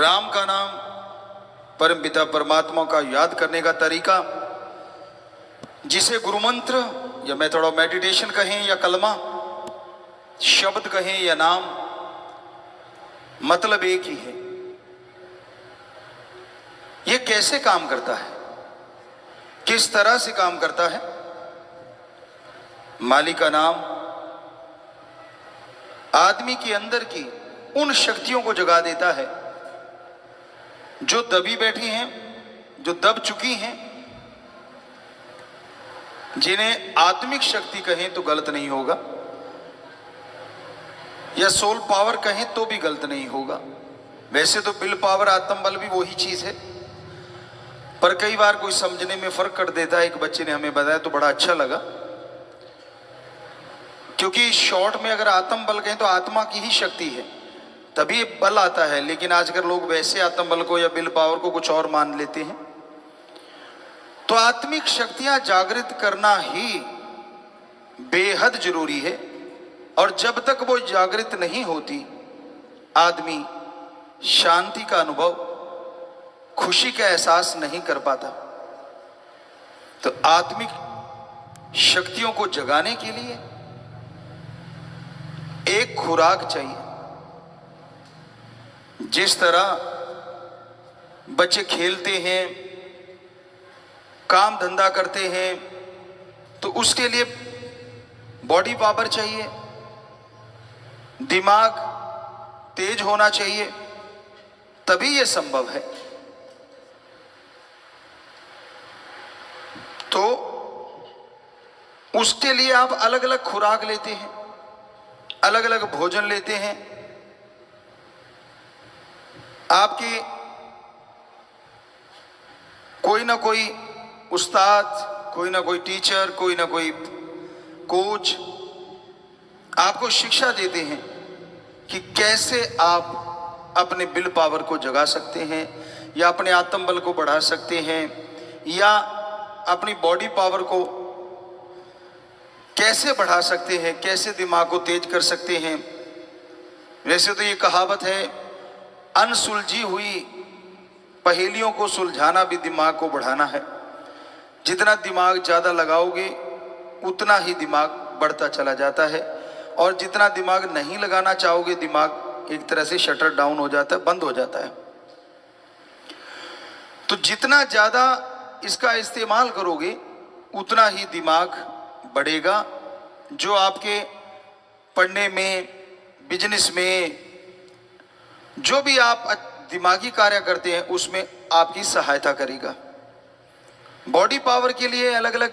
राम का नाम, परम पिता परमात्मा का याद करने का तरीका, जिसे गुरु मंत्र या मेथड ऑफ मेडिटेशन कहें या कलमा, शब्द कहें या नाम, मतलब एक ही है। यह कैसे काम करता है, किस तरह से काम करता है? मालिक का नाम आदमी के अंदर की उन शक्तियों को जगा देता है जो दबी बैठी हैं, जो दब चुकी हैं, जिन्हें आत्मिक शक्ति कहें तो गलत नहीं होगा, या सोल पावर कहें तो भी गलत नहीं होगा। वैसे तो विल पावर, आत्म बल भी वही चीज है, पर कई बार कोई समझने में फर्क कर देता है। एक बच्चे ने हमें बताया तो बड़ा अच्छा लगा, क्योंकि शॉर्ट में अगर आत्म बल कहें तो आत्मा की ही शक्ति है, तभी बल आता है। लेकिन आजकल लोग वैसे आत्म बल को या विल पावर को कुछ और मान लेते हैं। तो आत्मिक शक्तियां जागृत करना ही बेहद जरूरी है, और जब तक वो जागृत नहीं होती, आदमी शांति का अनुभव, खुशी का एहसास नहीं कर पाता। तो आत्मिक शक्तियों को जगाने के लिए एक खुराक चाहिए। जिस तरह बच्चे खेलते हैं, काम धंधा करते हैं, तो उसके लिए बॉडी पावर चाहिए, दिमाग तेज होना चाहिए, तभी यह संभव है। तो उसके लिए आप अलग अलग खुराक लेते हैं, अलग अलग भोजन लेते हैं। आपके कोई ना कोई उस्ताद, कोई ना कोई टीचर, कोई ना कोई कोच आपको शिक्षा देते हैं कि कैसे आप अपने विल पावर को जगा सकते हैं, या अपने आत्म बल को बढ़ा सकते हैं, या अपनी बॉडी पावर को कैसे बढ़ा सकते हैं, कैसे दिमाग को तेज कर सकते हैं। वैसे तो ये कहावत है, अनसुलझी हुई पहेलियों को सुलझाना भी दिमाग को बढ़ाना है। जितना दिमाग ज्यादा लगाओगे उतना ही दिमाग बढ़ता चला जाता है, और जितना दिमाग नहीं लगाना चाहोगे, दिमाग एक तरह से शटर डाउन हो जाता है, बंद हो जाता है। तो जितना ज्यादा इसका इस्तेमाल करोगे उतना ही दिमाग बढ़ेगा, जो आपके पढ़ने में, बिजनेस में, जो भी आप दिमागी कार्य करते हैं उसमें आपकी सहायता करेगा। बॉडी पावर के लिए अलग अलग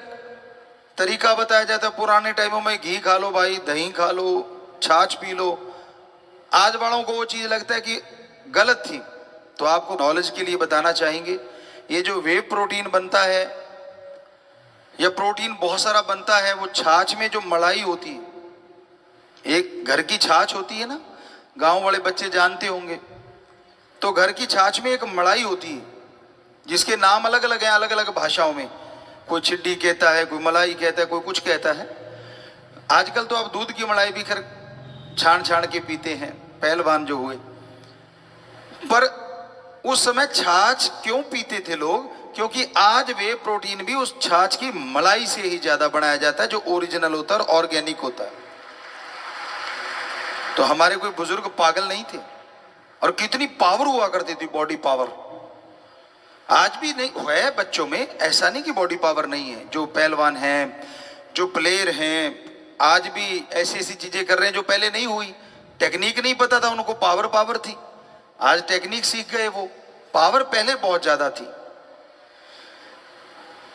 तरीका बताया जाता है। पुराने टाइमों में घी खा लो भाई, दही खा लो, छाछ पी लो। आज वालों को वो चीज लगता है कि गलत थी, तो आपको नॉलेज के लिए बताना चाहेंगे, ये जो वे प्रोटीन बनता है या प्रोटीन बहुत सारा बनता है, वो छाछ में जो मलाई होती है, एक घर की छाछ होती है ना, गांव वाले बच्चे जानते होंगे। तो घर की छाछ में एक मलाई होती है, जिसके नाम अलग अलग हैं, अलग अलग भाषाओं में। कोई छिड्डी कहता है, कोई मलाई कहता है, कोई कुछ कहता है। आजकल तो आप दूध की मलाई भी खैर छान छान के पीते हैं, पहलवान जो हुए। पर उस समय छाछ क्यों पीते थे लोग? क्योंकि आज वे प्रोटीन भी उस छाछ की मलाई से ही ज्यादा बनाया जाता है, जो ओरिजिनल होता है, ऑर्गेनिक होता है। तो हमारे कोई बुजुर्ग पागल नहीं थे, और कितनी पावर हुआ करती थी, बॉडी पावर। आज भी नहीं है बच्चों में, ऐसा नहीं कि बॉडी पावर नहीं है। जो पहलवान हैं, जो प्लेयर हैं, आज भी ऐसी ऐसी चीजें कर रहे हैं जो पहले नहीं हुई। टेक्निक नहीं पता था उनको, पावर पावर थी। आज टेक्निक सीख गए, वो पावर पहले बहुत ज्यादा थी।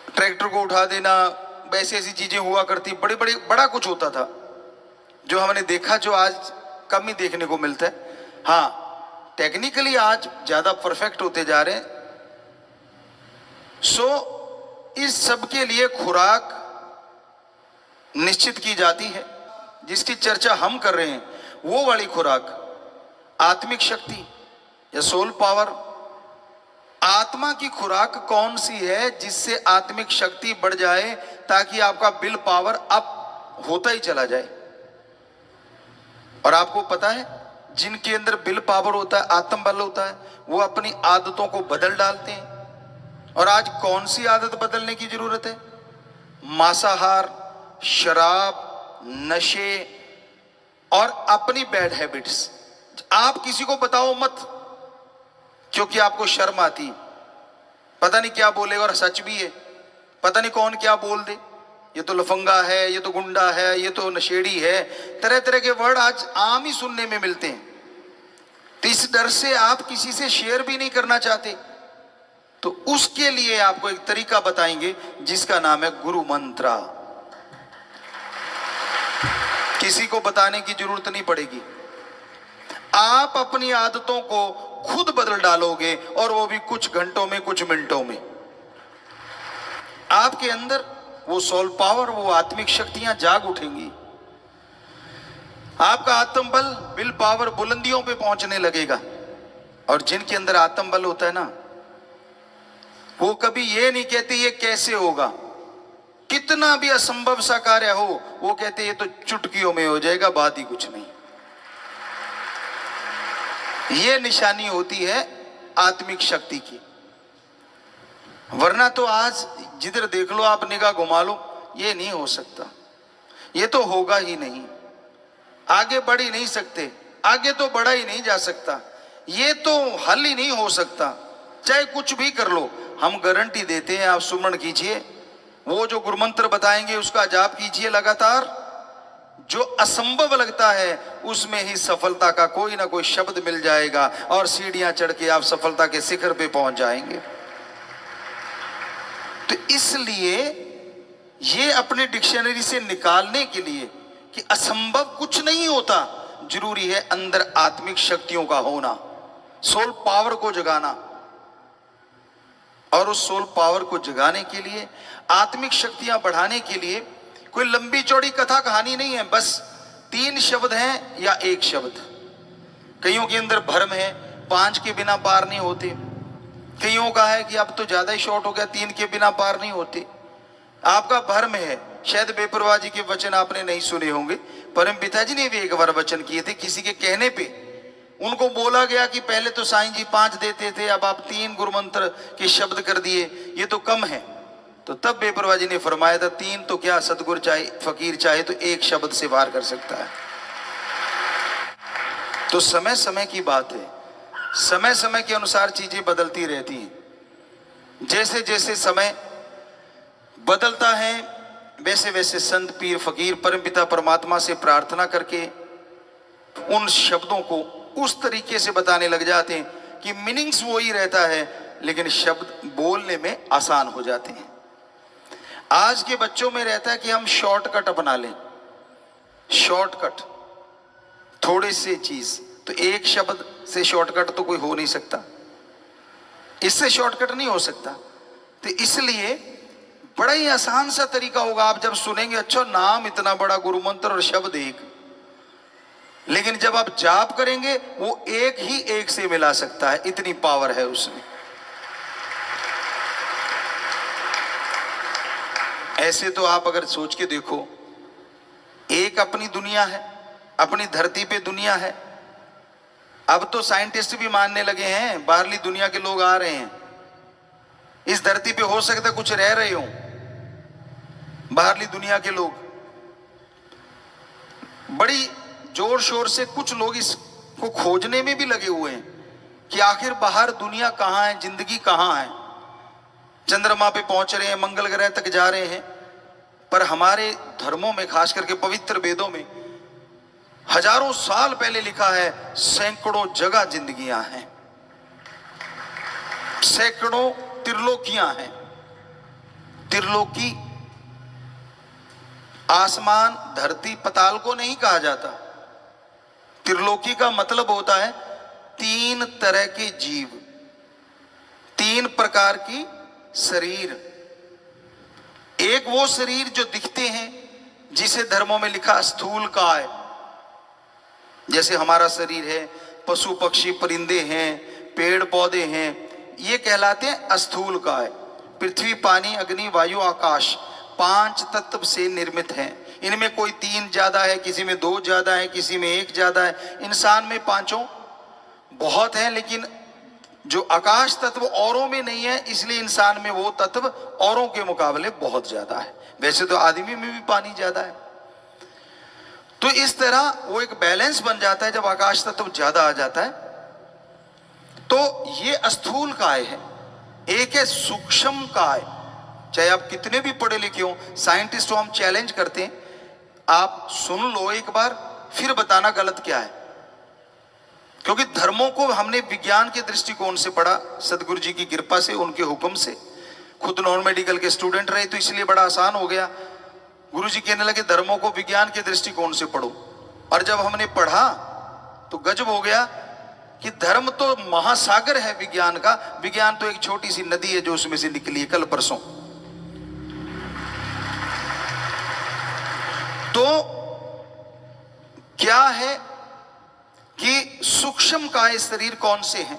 ट्रैक्टर को उठा देना, वैसी ऐसी चीजें हुआ करती, बड़े बड़े बड़ा कुछ होता था जो हमने देखा, जो आज कम ही देखने को मिलता है। हाँ, टेक्निकली आज ज्यादा परफेक्ट होते जा रहे हैं। सो इस सब के लिए खुराक निश्चित की जाती है। जिसकी चर्चा हम कर रहे हैं वो वाली खुराक, आत्मिक शक्ति या सोल पावर। आत्मा की खुराक कौन सी है जिससे आत्मिक शक्ति बढ़ जाए, ताकि आपका विल पावर अप होता ही चला जाए। और आपको पता है, जिनके अंदर विल पावर होता है, आत्म बल होता है, वो अपनी आदतों को बदल डालते हैं। और आज कौन सी आदत बदलने की जरूरत है? मांसाहार, शराब, नशे और अपनी बैड हैबिट्स। आप किसी को बताओ मत, क्योंकि आपको शर्म आती है, पता नहीं क्या बोलेगा, और सच भी है, पता नहीं कौन क्या बोल दे, ये तो लफंगा है, ये तो गुंडा है, ये तो नशेड़ी है, तरह तरह के वर्ड आज आम ही सुनने में मिलते हैं। तो इस डर से आप किसी से शेयर भी नहीं करना चाहते। तो उसके लिए आपको एक तरीका बताएंगे जिसका नाम है गुरु मंत्रा। किसी को बताने की जरूरत नहीं पड़ेगी, आप अपनी आदतों को खुद बदल डालोगे, और वो भी कुछ घंटों में, कुछ मिनटों में। आपके अंदर वो सोल पावर, वो आत्मिक शक्तियां जाग उठेंगी। आपका आत्म बल, विल पावर बुलंदियों पे पहुंचने लगेगा। और जिनके अंदर आत्म बल होता है ना, वो कभी ये नहीं कहते ये कैसे होगा, कितना भी असंभव सा कार्य हो, वो कहते ये तो चुटकियों में हो जाएगा, बात ही कुछ नहीं। ये निशानी होती है आत्मिक शक्ति की। वरना तो आज जिधर देख लो आप, निगाह घुमा लो, ये नहीं हो सकता, ये तो होगा ही नहीं, आगे बढ़ ही नहीं सकते, आगे तो बढ़ा ही नहीं जा सकता, ये तो हल ही नहीं हो सकता, चाहे कुछ भी कर लो। हम गारंटी देते हैं, आप सुमरण कीजिए, वो जो गुरुमंत्र बताएंगे उसका जाप कीजिए लगातार, जो असंभव लगता है उसमें ही सफलता का कोई ना कोई शब्द मिल जाएगा, और सीढ़ियां चढ़ के आप सफलता के शिखर पे पहुंच जाएंगे। तो इसलिए ये अपने डिक्शनरी से निकालने के लिए कि असंभव कुछ नहीं होता, जरूरी है अंदर आत्मिक शक्तियों का होना, सोल पावर को जगाना। और उस सोल पावर को जगाने के लिए, आत्मिक शक्तियां बढ़ाने के लिए कोई लंबी चौड़ी कथा कहानी नहीं है, बस 3 शब्द हैं या 1 शब्द। कईयों के अंदर भ्रम है, 5 के बिना पार नहीं होते। कईयों का है कि अब तो ज्यादा ही शॉर्ट हो गया, 3 के बिना पार नहीं होते। आपका भ्रम है, शायद बेपरवाह जी के वचन आपने नहीं सुने होंगे। परम पिताजी ने भी एक बार वचन किए थे, किसी के कहने पे उनको बोला गया कि पहले तो साईं जी 5 देते थे, अब आप 3 गुरु मंत्र के शब्द कर दिए, ये तो कम है। तो तब बेपरवाह जी ने फरमाया था, 3 तो क्या, सतगुरु चाहे, फकीर चाहे तो 1 शब्द से वार कर सकता है। तो समय समय की बात है, समय समय के अनुसार चीजें बदलती रहती हैं। जैसे जैसे समय बदलता है, वैसे वैसे संत, पीर, फकीर परमपिता परमात्मा से प्रार्थना करके उन शब्दों को उस तरीके से बताने लग जाते हैं कि मीनिंग्स वो ही रहता है, लेकिन शब्द बोलने में आसान हो जाते हैं। आज के बच्चों में रहता है कि हम शॉर्टकट अपना लें, शॉर्टकट, थोड़े से चीज, तो 1 शब्द से शॉर्टकट तो कोई हो नहीं सकता, इससे शॉर्टकट नहीं हो सकता। तो इसलिए बड़ा ही आसान सा तरीका होगा, आप जब सुनेंगे, अच्छा नाम इतना बड़ा, गुरु मंत्र और शब्द 1, लेकिन जब आप जाप करेंगे वो 1 ही 1 से मिला सकता है, इतनी पावर है उसमें। ऐसे तो आप अगर सोच के देखो, एक अपनी दुनिया है, अपनी धरती पे दुनिया है। अब तो साइंटिस्ट भी मानने लगे हैं, बाहरली दुनिया के लोग आ रहे हैं, इस धरती पे हो सकता है कुछ रह रहे हो बाहरली दुनिया के लोग। बड़ी जोर शोर से कुछ लोग इसको खोजने में भी लगे हुए हैं कि आखिर बाहर दुनिया कहाँ है, जिंदगी कहाँ है। चंद्रमा पे पहुंच रहे हैं, मंगल ग्रह तक जा रहे हैं, पर हमारे धर्मों में, खास करके पवित्र वेदों में हजारों साल पहले लिखा है, सैकड़ों जगह जिंदगियां हैं, सैकड़ों त्रिलोकियां हैं। त्रिलोकी आसमान, धरती, पताल को नहीं कहा जाता। त्रिलोकी का मतलब होता है 3 तरह के जीव, 3 प्रकार की शरीर। एक वो शरीर जो दिखते हैं, जिसे धर्मों में लिखा स्थूल काय, जैसे हमारा शरीर है, पशु पक्षी परिंदे हैं, पेड़ पौधे हैं, ये कहलाते हैं स्थूल काय। पृथ्वी, पानी, अग्नि, वायु, आकाश 5 तत्व से निर्मित हैं। इनमें कोई 3 ज्यादा है, किसी में 2 ज्यादा है, किसी में 1 ज्यादा है। इंसान में 5 बहुत है, लेकिन जो आकाश तत्व औरों में नहीं है, इसलिए इंसान में वो तत्व औरों के मुकाबले बहुत ज्यादा है। वैसे तो आदमी में भी पानी ज्यादा है। तो इस तरह वो एक बैलेंस बन जाता है जब आकाश तत्व ज्यादा आ जाता है। तो ये स्थूल काय है, एक है सूक्ष्म काय। चाहे आप कितने भी पढ़े लिखे हो, साइंटिस्ट को हम चैलेंज करते हैं, आप सुन लो एक बार, फिर बताना गलत क्या है। क्योंकि धर्मों को हमने विज्ञान के दृष्टिकोण से पढ़ा, सदगुरु जी की कृपा से, उनके हुक्म से। खुद नॉन मेडिकल के स्टूडेंट रहे तो इसलिए बड़ा आसान हो गया। गुरु जी कहने लगे धर्मों को विज्ञान के दृष्टिकोण से पढ़ो, और जब हमने पढ़ा तो गजब हो गया कि धर्म तो महासागर है विज्ञान का, विज्ञान तो एक छोटी सी नदी है जो उसमें से निकली है कल परसों। तो क्या है कि सूक्ष्म काय शरीर कौन से हैं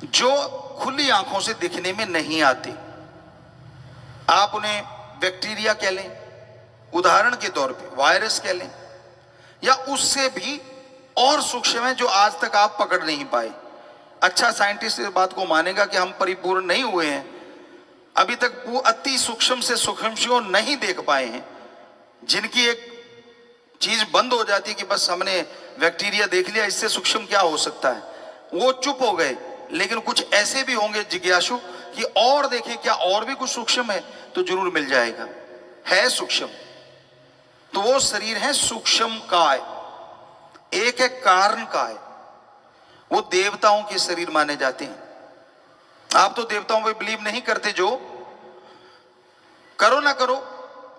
जो खुली आंखों से दिखने में नहीं आते। आप उन्हें बैक्टीरिया कह लें, उदाहरण के तौर पे वायरस कह लें, या उससे भी और सूक्ष्म है जो आज तक आप पकड़ नहीं पाए। अच्छा साइंटिस्ट इस बात को मानेगा कि हम परिपूर्ण नहीं हुए हैं, अभी तक वो अति सूक्ष्म से सूक्ष्म नहीं देख पाए हैं, जिनकी एक चीज बंद हो जाती है कि बस हमने बैक्टीरिया देख लिया, इससे सूक्ष्म क्या हो सकता है, वो चुप हो गए। लेकिन कुछ ऐसे भी होंगे जिज्ञासु कि और देखें क्या और भी कुछ सूक्ष्म है, तो जरूर मिल जाएगा, है सूक्ष्म। तो वो शरीर है सूक्ष्म काय। एक है कारण काय, वो देवताओं के शरीर माने जाते हैं। आप तो देवताओं पे बिलीव नहीं करते, जो करो ना करो,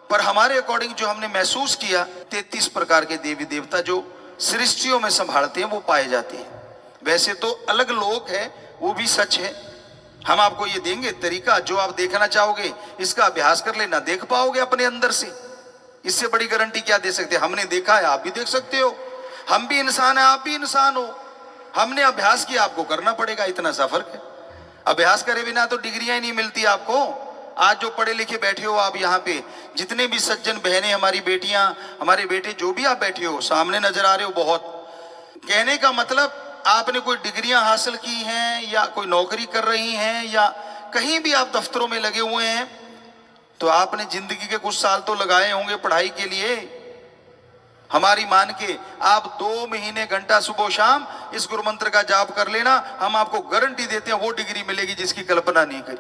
पर हमारे अकॉर्डिंग जो हमने महसूस किया, 33 प्रकार के देवी देवता जो सृष्टियों में संभालते हैं वो पाए जाते हैं। वैसे तो अलग लोक है, वो भी सच है। हम आपको ये देंगे तरीका, जो आप देखना चाहोगे इसका अभ्यास कर लेना, देख पाओगे अपने अंदर से। इससे बड़ी गारंटी क्या दे सकते हैं? हमने देखा है, आप भी देख सकते हो। हम भी इंसान है, आप भी इंसान हो। हमने अभ्यास किया, आपको करना पड़ेगा, इतना सा फर्क है। अभ्यास करे बिना तो डिग्रियां ही नहीं मिलती आपको। आज जो पढ़े लिखे बैठे हो आप यहाँ पे, जितने भी सज्जन बहनें, हमारी बेटियां, हमारे बेटे, जो भी आप बैठे हो, सामने नजर आ रहे हो बहुत। कहने का मतलब आपने कोई डिग्रियां हासिल की हैं, या कोई नौकरी कर रही हैं, या कहीं भी आप दफ्तरों में लगे हुए हैं, तो आपने जिंदगी के कुछ साल तो लगाए होंगे पढ़ाई के लिए। हमारी मान के आप 2 महीने घंटा सुबह शाम इस गुरु मंत्र का जाप कर लेना, हम आपको गारंटी देते हैं वो डिग्री मिलेगी जिसकी कल्पना नहीं करी।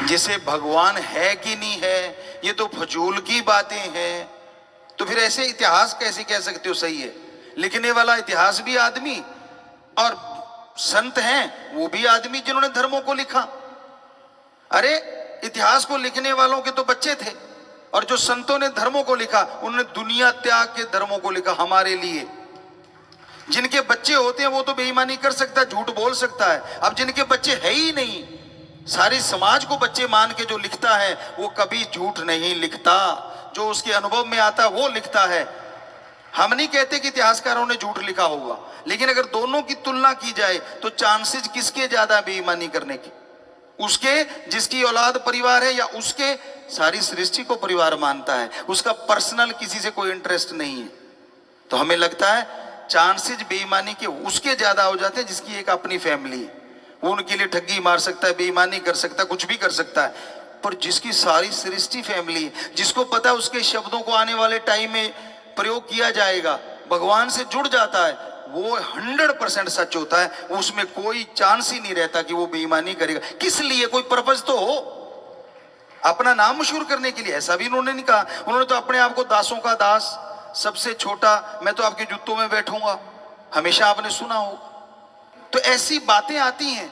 जिसे भगवान है कि नहीं है, ये तो फजूल की बातें हैं। तो फिर ऐसे इतिहास कैसे कह सकते हो सही है? लिखने वाला इतिहास भी आदमी, और संत हैं वो भी आदमी जिन्होंने धर्मों को लिखा। अरे इतिहास को लिखने वालों के तो बच्चे थे, और जो संतों ने धर्मों को लिखा उन्होंने दुनिया त्याग के धर्मों को लिखा हमारे लिए। जिनके बच्चे होते हैं वो तो बेईमानी कर सकता है, झूठ बोल सकता है। अब जिनके बच्चे है ही नहीं, सारे समाज को बच्चे मान के जो लिखता है वो कभी झूठ नहीं लिखता। जो उसके अनुभव में आता है वो लिखता है। हम नहीं कहते कि इतिहासकारों ने झूठ लिखा होगा, लेकिन अगर दोनों की तुलना की जाए तो चांसेस किसके ज्यादा बेईमानी करने की? उसके जिसकी औलाद परिवार है, या उसके सारी सृष्टि को परिवार मानता है, उसका पर्सनल किसी से कोई इंटरेस्ट नहीं है। तो हमें लगता है चांसेस बेईमानी के उसके ज्यादा हो जाते हैं जिसकी एक अपनी फैमिली है। वो उनके लिए ठगी मार सकता है, बेईमानी कर सकता है, कुछ भी कर सकता है। पर जिसकी सारी सृष्टि फैमिली है, जिसको पता है उसके शब्दों को आने वाले टाइम में प्रयोग किया जाएगा, भगवान से जुड़ जाता है, वो 100% सच होता है। उसमें कोई चांस ही नहीं रहता कि वो बेईमानी करेगा। किस लिए? कोई पर्पज तो हो, अपना नाम मशहूर करने के लिए। ऐसा भी उन्होंने नहीं कहा। उन्होंने तो अपने आप को दासों का दास, सबसे छोटा, मैं तो आपके जूतों में बैठूंगा, हमेशा आपने सुना हो। तो ऐसी बातें आती हैं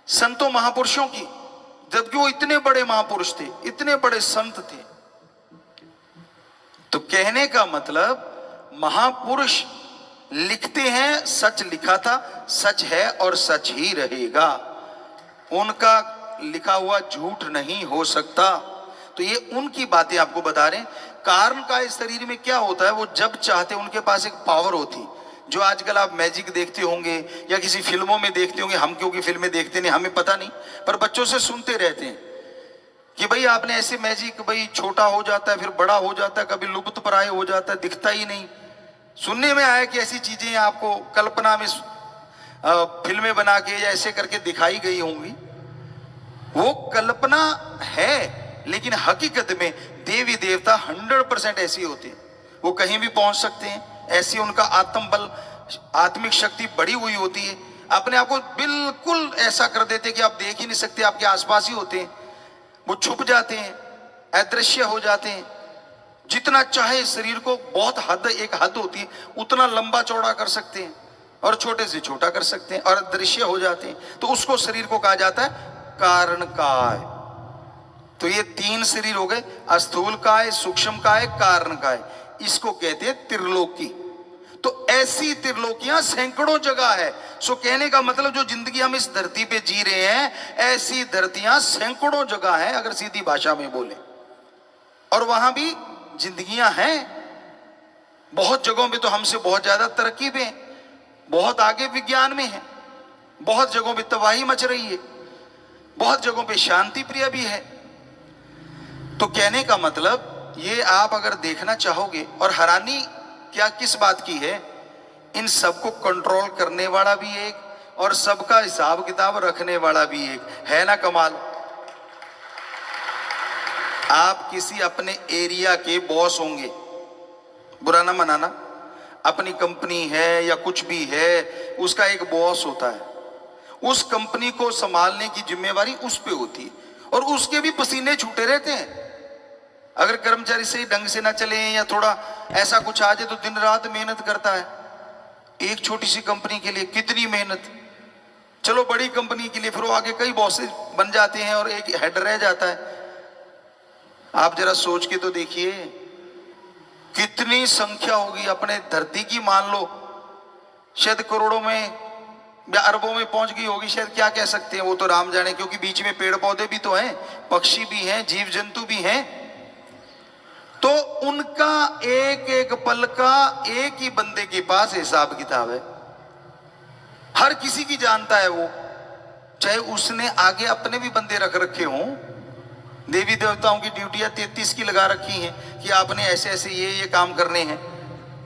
संतों महापुरुषों की, जबकि वो इतने बड़े महापुरुष थे, इतने बड़े संत थे। तो कहने का मतलब महापुरुष लिखते हैं, सच लिखा था, सच है और सच ही रहेगा। उनका लिखा हुआ झूठ नहीं हो सकता। तो ये उनकी बातें आपको बता रहे हैं। कारण का इस शरीर में क्या होता है, वो जब चाहते उनके पास एक पावर होती, जो आजकल आप मैजिक देखते होंगे या किसी फिल्मों में देखते होंगे। हम क्योंकि फिल्में देखते नहीं, हमें पता नहीं, पर बच्चों से सुनते रहते हैं कि भाई आपने ऐसे मैजिक, भाई छोटा हो जाता है फिर बड़ा हो जाता है, कभी लुप्त प्राय हो जाता है, दिखता ही नहीं। सुनने में आया कि ऐसी चीजें आपको कल्पना में फिल्में बना के या ऐसे करके दिखाई गई होंगी। वो कल्पना है, लेकिन हकीकत में देवी देवता 100% ऐसी होते हैं। वो कहीं भी पहुंच सकते हैं, ऐसी उनका आत्म बल, आत्मिक शक्ति बढ़ी हुई होती है। अपने आप को बिल्कुल ऐसा कर देते कि आप देख ही नहीं सकते, आपके आसपास ही होते हैं। वो छुप जाते हैं, अदृश्य हो जाते हैं। जितना चाहे शरीर को, बहुत हद, एक हद होती है, उतना लंबा चौड़ा कर सकते हैं और छोटे से छोटा कर सकते हैं और अदृश्य हो जाते हैं। तो उसको शरीर को कहा जाता है कारण काय। तो ये 3 शरीर हो गए, स्थूल काय, सूक्ष्म काय, कारण काय। इसको कहते हैं त्रिलोकी। तो ऐसी त्रिलोकियां सैकड़ों जगह है। सो कहने का मतलब जो जिंदगी हम इस धरती पे जी रहे हैं, ऐसी धरतियां सैकड़ों जगह है, अगर सीधी भाषा में बोले। और वहां भी जिंदगियां हैं। बहुत जगहों पे तो हमसे बहुत ज्यादा तरक्की पे, बहुत आगे विज्ञान में है। बहुत जगहों पे तबाही मच रही है, बहुत जगहों पे शांति प्रिय भी है। तो कहने का मतलब ये, आप अगर देखना चाहोगे, और हैरानी क्या किस बात की है, इन सबको कंट्रोल करने वाला भी एक और सबका हिसाब किताब रखने वाला भी एक है ना। कमाल। आप किसी अपने एरिया के बॉस होंगे, बुरा ना मनाना, अपनी कंपनी है या कुछ भी है, उसका एक बॉस होता है। उस कंपनी को संभालने की जिम्मेवारी उस पे होती है और उसके भी पसीने छूटे रहते हैं। अगर कर्मचारी सही ढंग से ना चले या थोड़ा ऐसा कुछ आ जाए तो दिन रात मेहनत करता है। एक छोटी सी कंपनी के लिए कितनी मेहनत। चलो बड़ी कंपनी के लिए फिर वो आगे कई बॉसेस बन जाते हैं और एक हेड रह जाता है। आप जरा सोच के तो देखिए कितनी संख्या होगी अपने धरती की। मान लो शायद करोड़ों में या अरबों में पहुंच गई होगी, शायद, क्या कह सकते हैं, वो तो राम जाने, क्योंकि बीच में पेड़ पौधे भी तो हैं, पक्षी भी हैं, जीव जंतु भी हैं। तो उनका एक एक पल का एक ही बंदे के पास हिसाब किताब है। हर किसी की जानता है वो, चाहे उसने आगे अपने भी बंदे रख रखे हों। देवी देवताओं की ड्यूटियां 33 की लगा रखी हैं कि आपने ऐसे ऐसे ये काम करने हैं,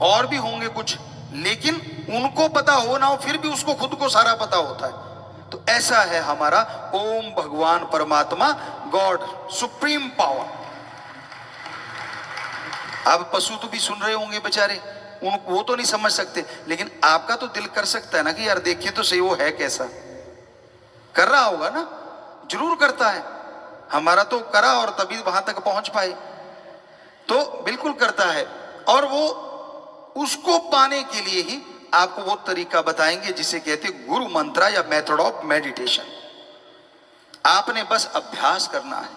और भी होंगे कुछ, लेकिन उनको पता हो ना हो फिर भी उसको खुद को सारा पता होता है। तो ऐसा है हमारा ओम भगवान परमात्मा, गॉड, सुप्रीम पावर। अब पशु तो भी सुन रहे होंगे बेचारे, वो तो नहीं समझ सकते, लेकिन आपका तो दिल कर सकता है ना कि यार देखिए तो सही वो है कैसा। कर रहा होगा ना, जरूर करता है। हमारा तो करा और तभी वहां तक पहुंच पाए, तो बिल्कुल करता है। और वो उसको पाने के लिए ही आपको वो तरीका बताएंगे जिसे कहते गुरु मंत्र या मेथड ऑफ मेडिटेशन। आपने बस अभ्यास करना है,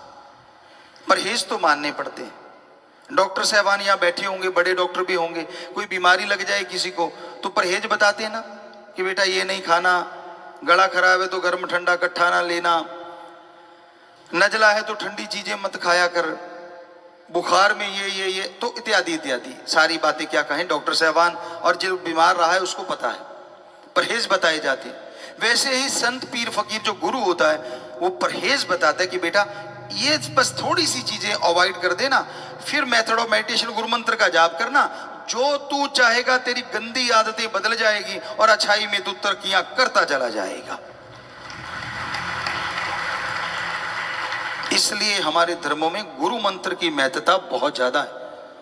परहेज तो मानने पड़ते हैं। डॉक्टर साहबान यहाँ बैठे होंगे, बड़े डॉक्टर भी होंगे, कोई बीमारी लग जाए किसी को तो परहेज बताते हैं ना कि बेटा ये नहीं खाना, गला खराब है तो गर्म ठंडा इकट्ठा ना लेना, नजला है तो ठंडी चीजें मत खाया कर, बुखार में ये तो इत्यादि इत्यादि सारी बातें क्या कहें डॉक्टर साहबान, और जो बीमार रहा है उसको पता है, परहेज बताए जाते हैं। वैसे ही संत पीर फकीर जो गुरु होता है वो परहेज बताता है कि बेटा ये बस थोड़ी सी चीजें अवॉइड कर देना, फिर मेथड ऑफ मेडिटेशन गुरु मंत्र का जाप करना, जो तू चाहेगा तेरी गंदी आदतें बदल जाएगी और अच्छाई में तू तरक्कियां करता चला जाएगा। इसलिए हमारे धर्मों में गुरु मंत्र की महत्ता बहुत ज्यादा है।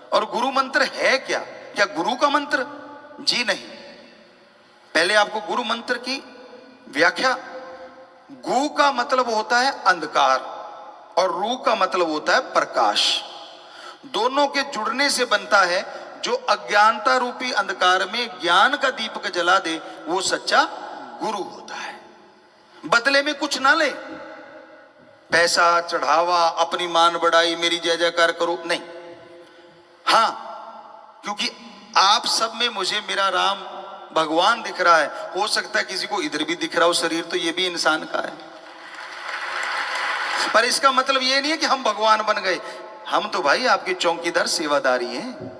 और गुरु मंत्र है क्या? क्या गुरु का मंत्र? जी नहीं। पहले आपको गुरु मंत्र की व्याख्या। गु का मतलब होता है अंधकार और रू का मतलब होता है प्रकाश। दोनों के जुड़ने से बनता है। जो अज्ञानता रूपी अंधकार में ज्ञान का दीपक जला दे वो सच्चा गुरु होता है। बदले में कुछ ना ले, पैसा चढ़ावा, अपनी मान बढ़ाई, मेरी जय जयकार करो, नहीं। हां, क्योंकि आप सब में मुझे मेरा राम भगवान दिख रहा है, हो सकता है किसी को इधर भी दिख रहा हो शरीर, तो ये भी इंसान का है। पर इसका मतलब ये नहीं है कि हम भगवान बन गए। हम तो भाई आपके चौकीदार सेवादारी हैं।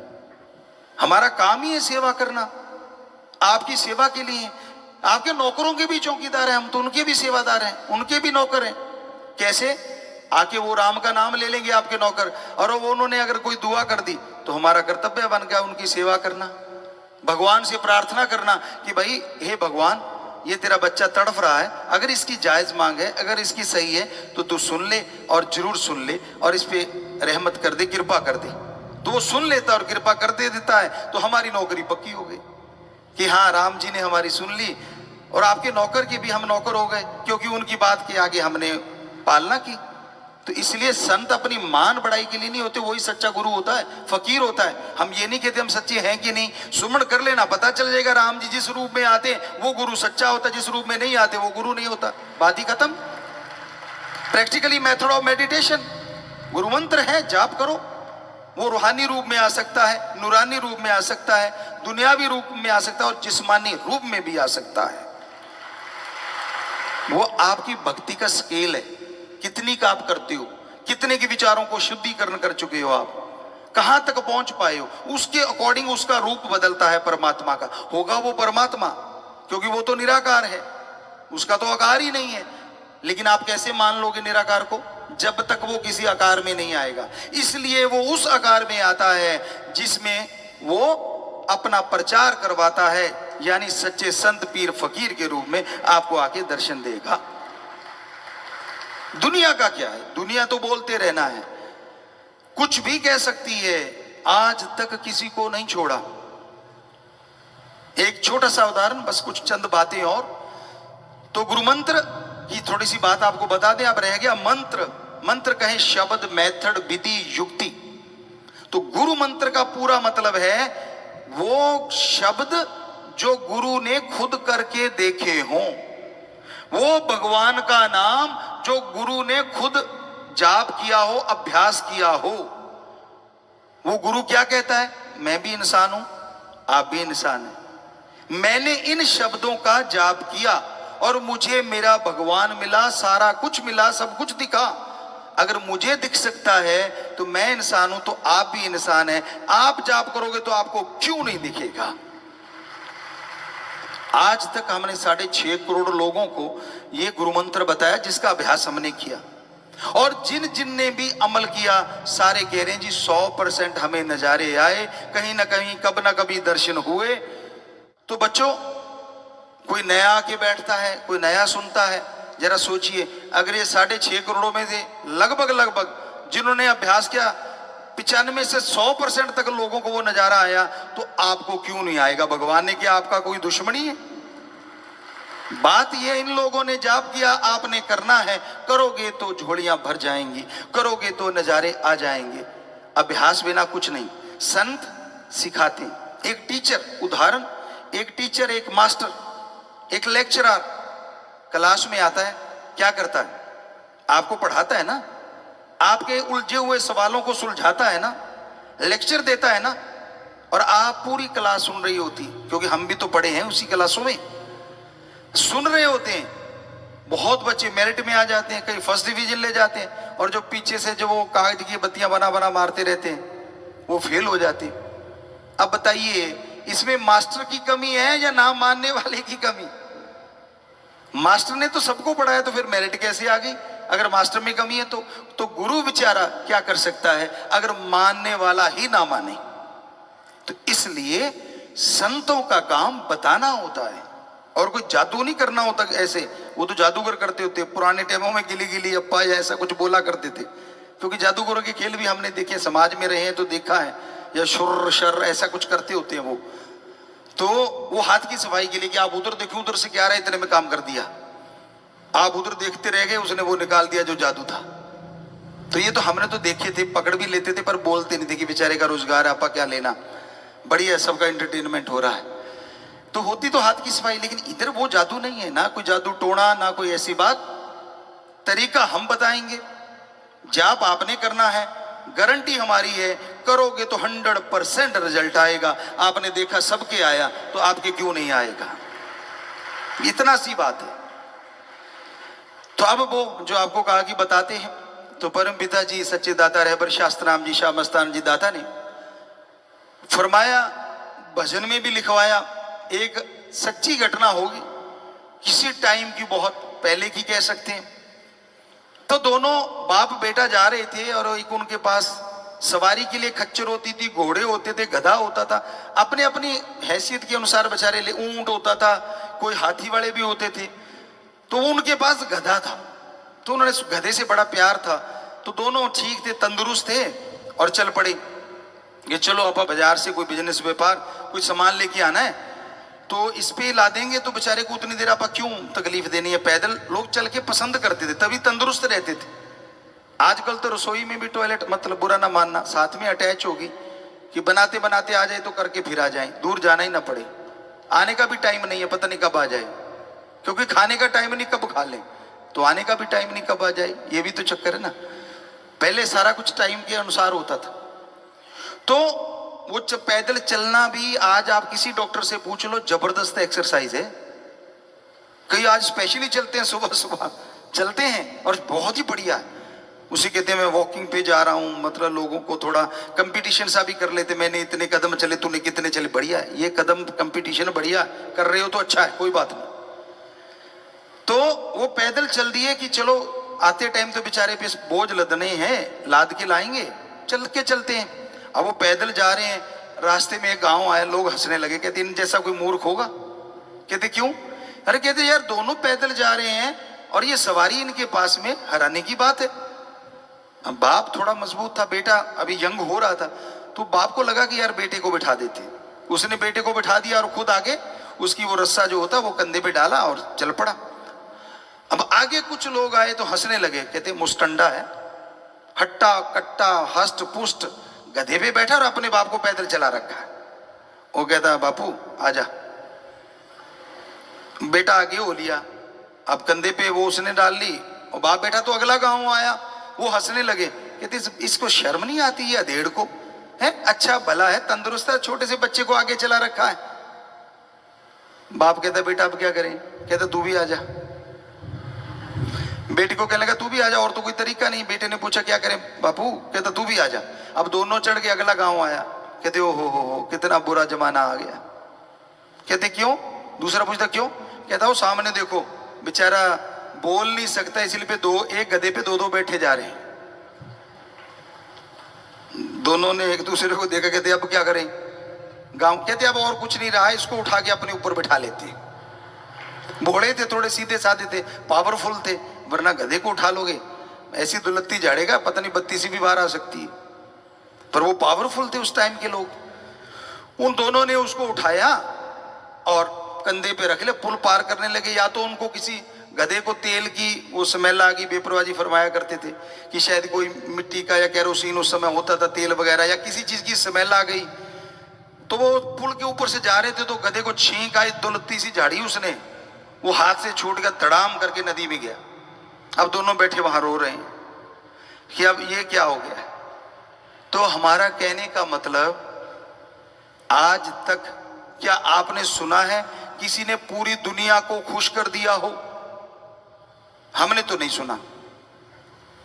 हमारा काम ही है सेवा करना, आपकी सेवा के लिए। आपके नौकरों के भी चौकीदार हैं हम, तो उनके भी सेवादार हैं, उनके भी नौकर हैं। कैसे? आके वो राम का नाम ले लेंगे आपके नौकर, और वो उन्होंने अगर कोई दुआ कर दी तो हमारा कर्तव्य बन गया उनकी सेवा करना, भगवान से प्रार्थना करना कि भाई हे भगवान, ये तेरा बच्चा तड़फ रहा है, अगर इसकी जायज मांग है, अगर इसकी सही है तो तू सुन ले, और जरूर सुन ले, और इस पे रहमत कर दे, कृपा कर दे। तो वो सुन लेता और कृपा कर दे देता है, तो हमारी नौकरी पक्की हो गई कि हाँ, राम जी ने हमारी सुन ली, और आपके नौकर के भी हम नौकर हो गए, क्योंकि उनकी बात के आगे हमने पालना की। तो इसलिए संत अपनी मान बढ़ाई के लिए नहीं होते, वही सच्चा गुरु होता है, फकीर होता है। हम ये नहीं कहते हम सच्चे हैं कि नहीं, सुमन कर लेना, पता चल जाएगा। राम जी जिस रूप में आते वो गुरु सच्चा होता, जिस रूप में नहीं आते वो गुरु नहीं होता, बात ही खत्म। प्रैक्टिकली मेथड ऑफ मेडिटेशन, गुरु मंत्र है, जाप करो। वो रूहानी रूप में आ सकता है, नूरानी रूप में आ सकता है, दुनियावी रूप में आ सकता है, और जिस्मानी रूप में भी आ सकता है। वो आपकी भक्ति का स्केल है, कितनी का आप करते हो, कितने के विचारों को शुद्धिकरण कर चुके हो, आप कहां तक पहुंच पाए हो, उसके अकॉर्डिंग उसका रूप बदलता है परमात्मा का। होगा वो परमात्मा, क्योंकि वो तो निराकार है, उसका तो आकार ही नहीं है। लेकिन आप कैसे मान लोगे निराकार को, जब तक वो किसी आकार में नहीं आएगा। इसलिए वो उस आकार में आता है जिसमें वो अपना प्रचार करवाता है, यानी सच्चे संत पीर फकीर के रूप में आपको आके दर्शन देगा। दुनिया का क्या है, दुनिया तो बोलते रहना है, कुछ भी कह सकती है, आज तक किसी को नहीं छोड़ा। एक छोटा सा उदाहरण, बस कुछ चंद बातें और, तो गुरु मंत्र की थोड़ी सी बात आपको बता दें। अब रह गया मंत्र, मंत्र कहें शब्द, मेथड, विधि, युक्ति। तो गुरु मंत्र का पूरा मतलब है वो शब्द जो गुरु ने खुद करके देखे हों, वो भगवान का नाम जो गुरु ने खुद जाप किया हो, अभ्यास किया हो। वो गुरु क्या कहता है, मैं भी इंसान हूं, आप भी इंसान हैं, मैंने इन शब्दों का जाप किया और मुझे मेरा भगवान मिला, सारा कुछ मिला, सब कुछ दिखा। अगर मुझे दिख सकता है तो मैं इंसान हूं, तो आप भी इंसान हैं। आप जाप करोगे तो आपको क्यों नहीं दिखेगा। आज तक हमने 6.5 करोड़ लोगों को यह गुरु मंत्र बताया, जिसका अभ्यास हमने किया, और जिन जिन ने भी अमल किया सारे कह रहे हैं जी 100% हमें नजारे आए, कहीं ना कहीं कब ना कभी दर्शन हुए। तो बच्चों, कोई नया आके बैठता है, कोई नया सुनता है, जरा सोचिए, अगर ये 6.5 करोड़ में से लगभग जिन्होंने अभ्यास किया 95 से 100% तक लोगों को वो नजारा आया, तो आपको क्यों नहीं आएगा। भगवान ने क्या आपका कोई दुश्मनी है। बात ये, इन लोगों ने जाप किया, आपने करना है, करोगे तो झोलियां भर जाएंगी, करोगे तो नजारे आ जाएंगे। अभ्यास बिना कुछ नहीं। संत सिखाते, एक टीचर, उदाहरण, एक टीचर, एक मास्टर, एक लेक्चरर क्लास में आता है, क्या करता है, आपको पढ़ाता है ना, आपके उलझे हुए सवालों को सुलझाता है ना, लेक्चर देता है ना, और आप पूरी क्लास सुन रही होती, क्योंकि हम भी तो पढ़े हैं उसी क्लासों में, सुन रहे होते हैं। बहुत बच्चे मेरिट में आ जाते हैं, कई फर्स्ट डिवीजन ले जाते हैं, और जो पीछे से जो वो कागज की बत्तियां बना बना मारते रहते हैं वो फेल हो जाते हैं। अब बताइए, इसमें मास्टर की कमी है या नाम मानने वाले की कमी। मास्टर ने तो सबको पढ़ाया, तो फिर मेरिट कैसे आ गई अगर मास्टर में कमी है। तो गुरु बेचारा क्या कर सकता है अगर मानने वाला ही ना माने। तो इसलिए संतों का काम बताना होता है, और कोई जादू नहीं करना होता। ऐसे वो तो जादूगर करते होते, पुराने टाइमों में गिली गिली अप्पा या ऐसा कुछ बोला करते थे, क्योंकि जादूगरों के खेल भी हमने देखे, समाज में रहे हैं तो देखा है, या शुर शर ऐसा कुछ करते होते हैं वो। तो वो हाथ की सफाई के लिए कि आप उधर देखो, उधर से क्या रहा है, इतने में काम कर दिया, आप उधर देखते रह गए, उसने वो निकाल दिया जो जादू था। तो ये तो हमने तो देखे थे, पकड़ भी लेते थे, पर बोलते नहीं थे कि बेचारे का रोजगार है, आपा क्या लेना, बढ़िया सबका एंटरटेनमेंट हो रहा है। तो होती तो हाथ की सफाई, लेकिन इधर वो जादू नहीं है, ना कोई जादू टोना, ना कोई ऐसी बात। तरीका हम बताएंगे, जाप आपने करना है, गारंटी हमारी है, करोगे तो 100% रिजल्ट आएगा। आपने देखा सबके आया, तो आपके क्यों नहीं आएगा, इतना सी बात है। तो अब वो जो आपको कहा कि बताते हैं, तो परम पिता जी सच्चे दाता रहबर शास्त्राम जी शाह मस्तान जी दाता ने फरमाया, भजन में भी लिखवाया, एक सच्ची घटना होगी, किसी टाइम की, बहुत पहले की कह सकते हैं। तो दोनों बाप बेटा जा रहे थे और एक उनके पास सवारी के लिए खच्चर होती थी, घोड़े होते थे, गधा होता था, अपने अपनी हैसियत के अनुसार बेचारे ले, ऊंट होता था, कोई हाथी वाले भी होते थे। तो उनके पास गधा था, तो उन्होंने गधे से बड़ा प्यार था, तो दोनों ठीक थे, तंदुरुस्त थे और चल पड़े कि चलो अपा बाजार से कोई बिजनेस व्यापार कोई सामान लेके आना है, तो इस पे ला देंगे, तो बेचारे को उतनी देर आपा क्यों तकलीफ देनी है। पैदल लोग चल के पसंद करते थे, तभी तंदुरुस्त रहते थे। आजकल तो रसोई में भी टॉयलेट, मतलब बुरा ना मानना, साथ में अटैच होगी कि बनाते बनाते आ जाए तो करके फिर आ जाए, दूर जाना ही ना पड़े। आने का भी टाइम नहीं है, पता नहीं कब आ जाए, क्योंकि खाने का टाइम नहीं कब खा लें, तो आने का भी टाइम नहीं कब आ जाए, ये भी तो चक्कर है ना। पहले सारा कुछ टाइम के अनुसार होता था। तो वो पैदल चलना भी आज आप किसी डॉक्टर से पूछ लो, जबरदस्त एक्सरसाइज है। कई आज स्पेशली चलते हैं, सुबह सुबह चलते हैं और बहुत ही बढ़िया है। उसी कहते हैं मैं वॉकिंग पे जा रहा हूं, मतलब लोगों को थोड़ा कंपटीशन सा भी कर लेते, मैंने इतने कदम चले, तूने कितने चले, बढ़िया है ये कदम कंपटीशन, बढ़िया कर रहे हो तो अच्छा है, कोई बात नहीं। तो वो पैदल चल दिए कि चलो आते टाइम तो बेचारे पे बोझ लदने हैं, लाद के लाएंगे, चल के चलते हैं। अब वो पैदल जा रहे हैं, रास्ते में एक गांव आया, लोग हंसने लगे, कहते इन जैसा कोई मूर्ख होगा। कहते क्यों? अरे कहते यार दोनों पैदल जा रहे हैं और ये सवारी इनके पास में, हैरानी की बात है। अब बाप थोड़ा मजबूत था, बेटा अभी यंग हो रहा था, तो बाप को लगा कि यार बेटे को बिठा देते। उसने बेटे को बिठा दिया और खुद आगे उसकी वो रस्सा जो होता वो कंधे पे डाला और चल पड़ा। अब आगे कुछ लोग आए तो हंसने लगे, कहते मुस्टंडा है, हट्टा कट्टा हस्त पुष्ट, गधे पे बैठा और अपने बाप को पैदल चला रखा है। वो कहता बापू आजा। बेटा आगे हो लिया, अब कंधे पे वो उसने डाल ली और बाप बेटा तो अगला गांव आया, वो हंसने लगे, कहते इसको शर्म नहीं आती है अधेड़ को, है अच्छा भला है, तंदुरुस्त है, छोटे से बच्चे को आगे चला रखा है। बाप कहता बेटा अब क्या करें? कहता तू भी आजा। बेटी को कहने लगा तू भी आजा, और तो कोई तरीका नहीं। बेटे ने पूछा क्या करें बापू? कहता तू भी आजा। अब दोनों चढ़ के अगला गांव आया, कहते ओ हो कितना बुरा जमाना आ गया। कहते क्यों? दूसरा पूछता क्यों? कहता वो सामने देखो बेचारा बोल नहीं सकता, इसलिए पे दो, एक गधे पे दो दो बैठे जा रहे हैं। दोनों ने एक दूसरे को देखा, कहते अब क्या करें? गांव कहते अब और कुछ नहीं रहा, इसको उठा के अपने ऊपर बिठा लेते। भोड़े थे, थोड़े सीधे साधे थे, पावरफुल थे, वरना गधे को उठा लोगे ऐसी दुलत्ती झाड़ेगा, पता नहीं बत्ती से भी बाहर आ सकती है। पर वो पावरफुल थे उस टाइम के लोग। उन दोनों ने उसको उठाया और कंधे पे रख ले, पुल पार करने लगे। या तो उनको किसी गधे को तेल की वो स्मेल आ गई, बेपरवाही फरमाया करते थे कि शायद कोई मिट्टी का या कैरोसिन उस समय होता था, तेल वगैरह, या किसी चीज की स्मेल आ गई। तो वो पुल के ऊपर से जा रहे थे तो गधे को छींक आई, दुलत्ती सी झाड़ी उसने, वो हाथ से छूट गया, धड़ाम करके नदी में गया। अब दोनों बैठे वहां रो रहे हैं कि अब ये क्या हो गया। तो हमारा कहने का मतलब, आज तक क्या आपने सुना है किसी ने पूरी दुनिया को खुश कर दिया हो? हमने तो नहीं सुना।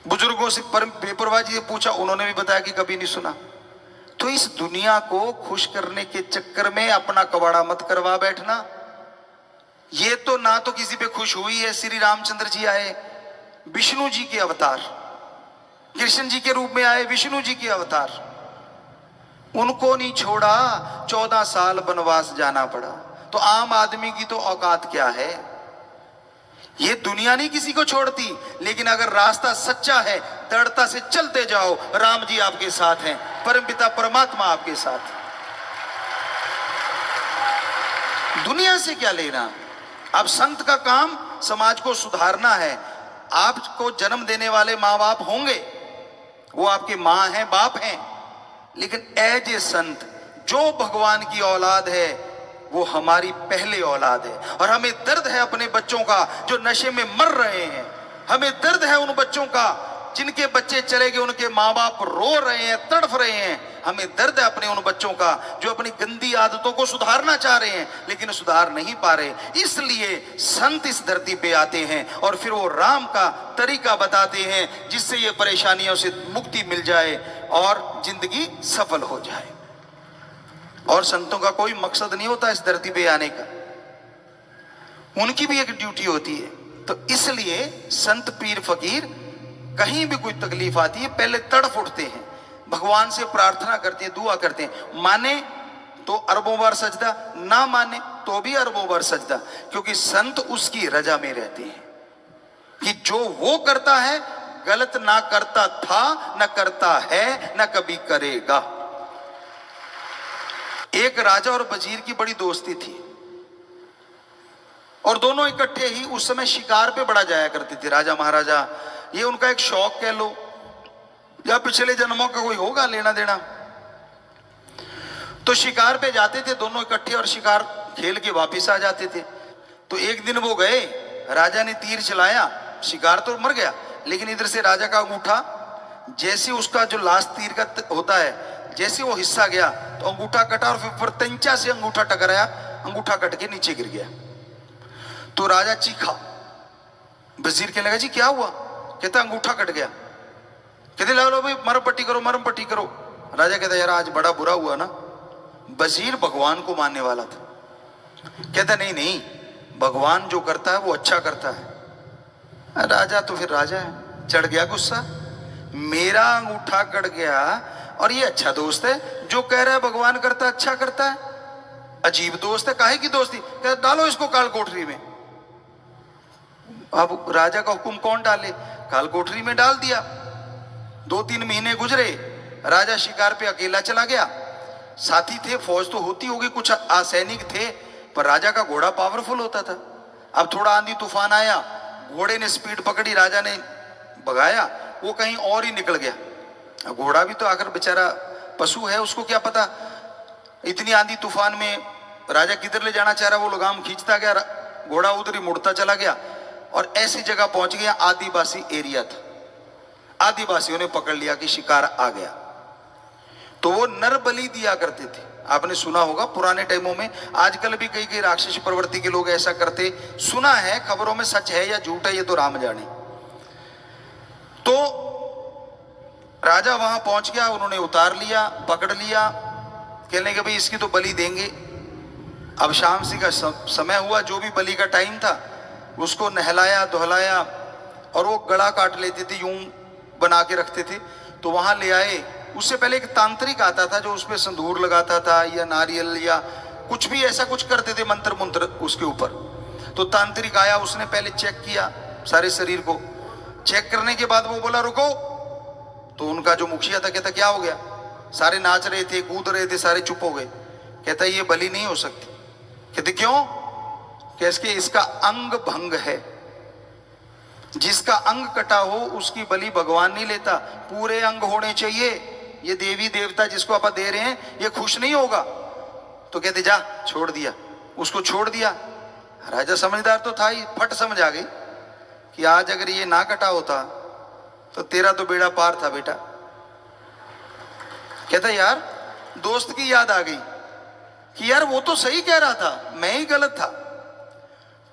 बुजुर्गों से बेपरवाही से पूछा, उन्होंने भी बताया कि कभी नहीं सुना। तो इस दुनिया को खुश करने के चक्कर में अपना कबाड़ा मत करवा बैठना। ये तो ना तो किसी पे खुश हुई है। श्री रामचंद्र जी आए, विष्णु जी के अवतार, कृष्ण जी के रूप में आए, विष्णु जी के अवतार, उनको नहीं छोड़ा, 14 साल वनवास जाना पड़ा। तो आम आदमी की तो औकात क्या है? ये दुनिया नहीं किसी को छोड़ती, लेकिन अगर रास्ता सच्चा है, दृढ़ता से चलते जाओ, राम जी आपके साथ हैं, परमपिता परमात्मा आपके साथ। दुनिया से क्या लेना? अब संत का काम समाज को सुधारना है। आपको जन्म देने वाले माँ बाप होंगे, वो आपके माँ हैं, बाप हैं, लेकिन एज ए संत जो भगवान की औलाद है वो हमारी पहले औलाद है। और हमें दर्द है अपने बच्चों का जो नशे में मर रहे हैं। हमें दर्द है उन बच्चों का जिनके बच्चे चले गए, उनके माँ बाप रो रहे हैं, तड़फ रहे हैं। हमें दर्द है अपने उन बच्चों का जो अपनी गंदी आदतों को सुधारना चाह रहे हैं लेकिन सुधार नहीं पा रहे। इसलिए संत इस धरती पे आते हैं और फिर वो राम का तरीका बताते हैं जिससे ये परेशानियों से मुक्ति मिल जाए और जिंदगी सफल हो जाए। और संतों का कोई मकसद नहीं होता इस धरती पे आने का, उनकी भी एक ड्यूटी होती है। तो इसलिए संत पीर फकीर कहीं भी कोई तकलीफ आती है पहले तड़फ उठते हैं, भगवान से प्रार्थना करते हैं, दुआ करते हैं। माने तो अरबों बार सजदा, ना माने तो भी अरबों बार सजदा, क्योंकि संत उसकी रजा में रहते हैं कि जो वो करता है गलत ना करता था, न करता है, न कभी करेगा। एक राजा और वजीर की बड़ी दोस्ती थी और दोनों इकट्ठे ही उस समय शिकार पे बड़ा जाया करते थे। राजा महाराजा, ये उनका एक शौक कह लो या पिछले जन्मों का कोई होगा लेना देना। तो शिकार पे जाते थे दोनों इकट्ठे और शिकार खेल के वापस आ जाते थे। तो एक दिन वो गए, राजा ने तीर चलाया, शिकार तो मर गया, लेकिन इधर से राजा का अंगूठा, जैसे उसका जो लास्ट तीर का होता है, जैसे वो हिस्सा गया तो अंगूठा कटा और फिर तंचा से अंगूठा टकराया, अंगूठा कट के नीचे गिर गया। तो राजा चीखा, वजीर कहने लगा जी क्या हुआ? कहता अंगूठा कट गया। कहते लो भाई मरम पट्टी करो, मरम पट्टी करो। राजा कहता यार आज बड़ा बुरा हुआ ना, वजीर भगवान को मानने वाला था। कहता नहीं नहीं, भगवान जो करता है वो अच्छा करता है। राजा तो फिर राजा है, चढ़ गया गुस्सा, मेरा अंगूठा कट गया और ये अच्छा दोस्त है जो कह रहा है भगवान करता अच्छा करता है। अजीब दोस्त है, काहे की दोस्ती? कहता डालो इसको काल कोठरी में। अब राजा का हुक्म कौन डाले, काल कोठरी में डाल दिया। 2-3 महीने गुजरे, राजा शिकार पे अकेला चला गया, साथी थे, फौज तो होती होगी, कुछ असैनिक थे, पर राजा का घोड़ा पावरफुल होता था। अब थोड़ा आंधी तूफान आया, घोड़े ने स्पीड पकड़ी, राजा ने भगाया, वो कहीं और ही निकल गया। घोड़ा भी तो आखिर बेचारा पशु है, उसको क्या पता इतनी आंधी तूफान में राजा किधर ले जाना चाह रहा, वो लगाम खींचता गया, घोड़ा उधर ही मुड़ता चला गया और ऐसी जगह पहुंच गया, आदिवासी एरिया था, आदिवासियों ने पकड़ लिया कि शिकार आ गया। तो वो नर बलि दिया करते थे, आपने सुना होगा पुराने टाइमों में। आजकल भी कई कई राक्षसी प्रवृत्ति के लोग ऐसा करते सुना है, खबरों में सच है या झूठ है ये तो राम जाने। तो राजा वहां पहुंच गया, उन्होंने उतार लिया, पकड़ लिया, कहने के भाई इसकी तो बलि देंगे। अब शाम सी का समय हुआ, जो भी बलि का टाइम था, उसको नहलाया धुलाया और वो गला काट लेते थे, यूं बना के रखते थे। तो वहां ले आए, उससे पहले एक तांत्रिक आता था जो उसमें संदूर लगाता था या नारियल या कुछ भी ऐसा कुछ करते थे, मंत्र मंत्र उसके ऊपर। तो तांत्रिक आया, उसने पहले चेक किया सारे शरीर को, चेक करने के बाद वो बोला रुको। तो उनका जो मुखिया था कहता क्या हो गया? सारे नाच रहे थे, कूद रहे थे, सारे चुप हो गए। कहता ये बलि नहीं हो सकती। कहते क्यों? कैसे? इसका अंग भंग है, जिसका अंग कटा हो उसकी बलि भगवान नहीं लेता, पूरे अंग होने चाहिए। ये देवी देवता जिसको आप दे रहे हैं ये खुश नहीं होगा। तो कहते जा, छोड़ दिया, उसको छोड़ दिया। राजा समझदार तो था ही, फट समझ आ गई कि आज अगर ये ना कटा होता तो तेरा तो बेड़ा पार था बेटा। कहता यार दोस्त की याद आ गई कि यार वो तो सही कह रहा था, मैं ही गलत था।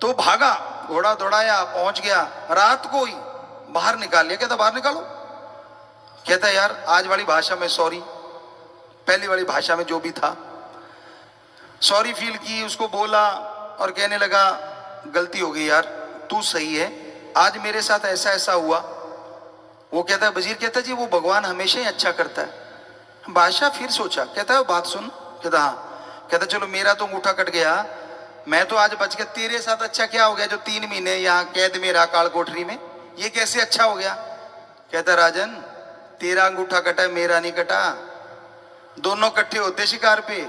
तो भागा, घोड़ा दौड़ाया, पहुंच गया, रात को ही बाहर निकाल लिया। कहता बाहर निकालो। कहता यार आज वाली भाषा में सॉरी, पहली वाली भाषा में जो भी था सॉरी फील की, उसको बोला और कहने लगा गलती हो गई यार, तू सही है, आज मेरे साथ ऐसा ऐसा हुआ। वो कहता है, वजीर कहता जी वो भगवान हमेशा ही अच्छा करता है। बादशाह फिर सोचा, कहता है बात सुन। कहता हाँ। कहता चलो मेरा तो अंगूठा कट गया, मैं तो आज बच गया, तेरे साथ अच्छा क्या हो गया जो 3 महीने यहाँ कैद में रहा काल कोठरी में, ये कैसे अच्छा हो गया? कहता राजन तेरा अंगूठा कटा है, मेरा नहीं कटा, दोनों इकट्ठे होते शिकार पे,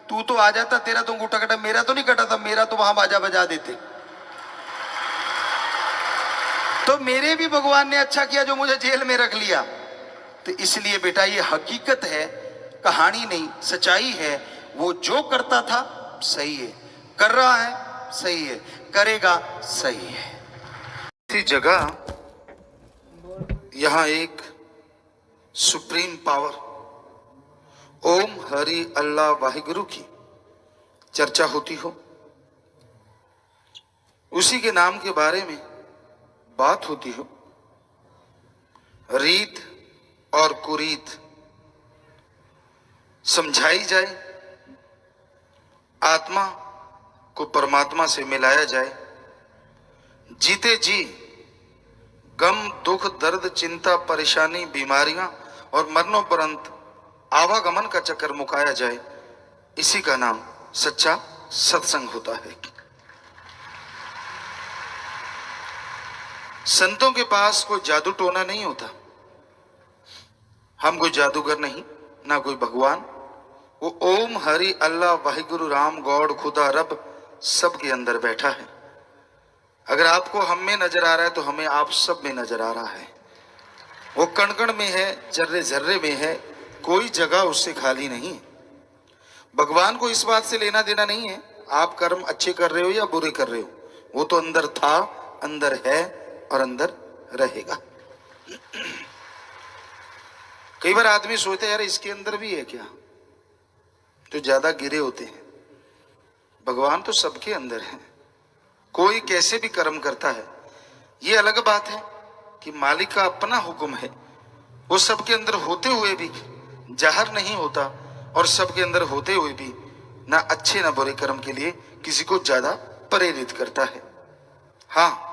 तू तो आ जाता, तेरा तो अंगूठा कटा, मेरा तो नहीं कटा था, मेरा तो वहां बाजा बजा देते। तो मेरे भी भगवान ने अच्छा किया जो मुझे जेल में रख लिया। तो इसलिए बेटा ये हकीकत है, कहानी नहीं, सच्चाई है। वो जो करता था सही है, कर रहा है सही है, करेगा सही है। इसी जगह यहां एक सुप्रीम पावर ओम हरि अल्लाह वाहिगुरु की चर्चा होती हो, उसी के नाम के बारे में बात होती हो, रीत और कुरीत समझाई जाए, आत्मा को परमात्मा से मिलाया जाए, जीते जी गम, दुख, दर्द, चिंता, परेशानी, बीमारियां और मरणोपरंत आवागमन का चक्कर मुकाया जाए, इसी का नाम सच्चा सत्संग होता है। संतों के पास कोई जादू टोना नहीं होता। हम कोई जादूगर नहीं, ना कोई भगवान। वो ओम हरि अल्लाह वाहिगुरु राम गॉड खुदा रब सबके अंदर बैठा है। अगर आपको हम में नजर आ रहा है तो हमें आप सब में नजर आ रहा है। वो कण कण में है, जर्रे जर्रे में है, कोई जगह उससे खाली नहीं है। भगवान को इस बात से लेना देना नहीं है आप कर्म अच्छे कर रहे हो या बुरे कर रहे हो। वो तो अंदर था, अंदर है और अंदर रहेगा। कई बार आदमी सोचते हैं यार इसके अंदर भी है क्या, तो ज्यादा गिरे होते हैं। भगवान तो सबके अंदर है। कोई कैसे भी कर्म करता है, ये अलग बात है कि मालिक का अपना हुक्म है। वो सबके अंदर होते हुए भी जाहिर नहीं होता और सबके अंदर होते हुए भी ना अच्छे ना बुरे कर्म के लिए किसी को ज्यादा प्रेरित करता है। हाँ,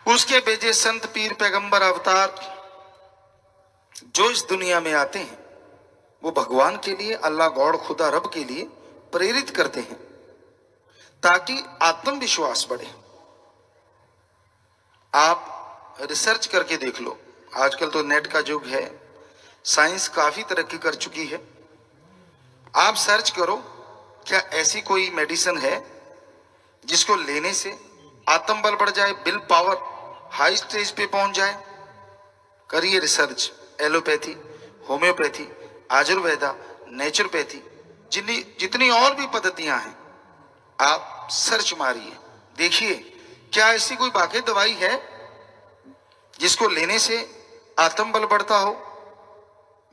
उसके भेजे संत पीर पैगंबर अवतार जो इस दुनिया में आते हैं वो भगवान के लिए, अल्लाह गॉड खुदा रब के लिए प्रेरित करते हैं ताकि आत्मविश्वास बढ़े। आप रिसर्च करके देख लो, आजकल तो नेट का युग है, साइंस काफी तरक्की कर चुकी है। आप सर्च करो क्या ऐसी कोई मेडिसिन है जिसको लेने से आत्मबल बढ़ जाए, विल पावर हाई स्टेज पे पहुंच जाए। करिए research. Allopathy, homeopathy, Ayurveda, naturopathy, जितनी और भी पद्धतियां हैं आप सर्च मारिए, देखिए क्या ऐसी कोई वाकई दवाई है जिसको लेने से आत्मबल बढ़ता हो,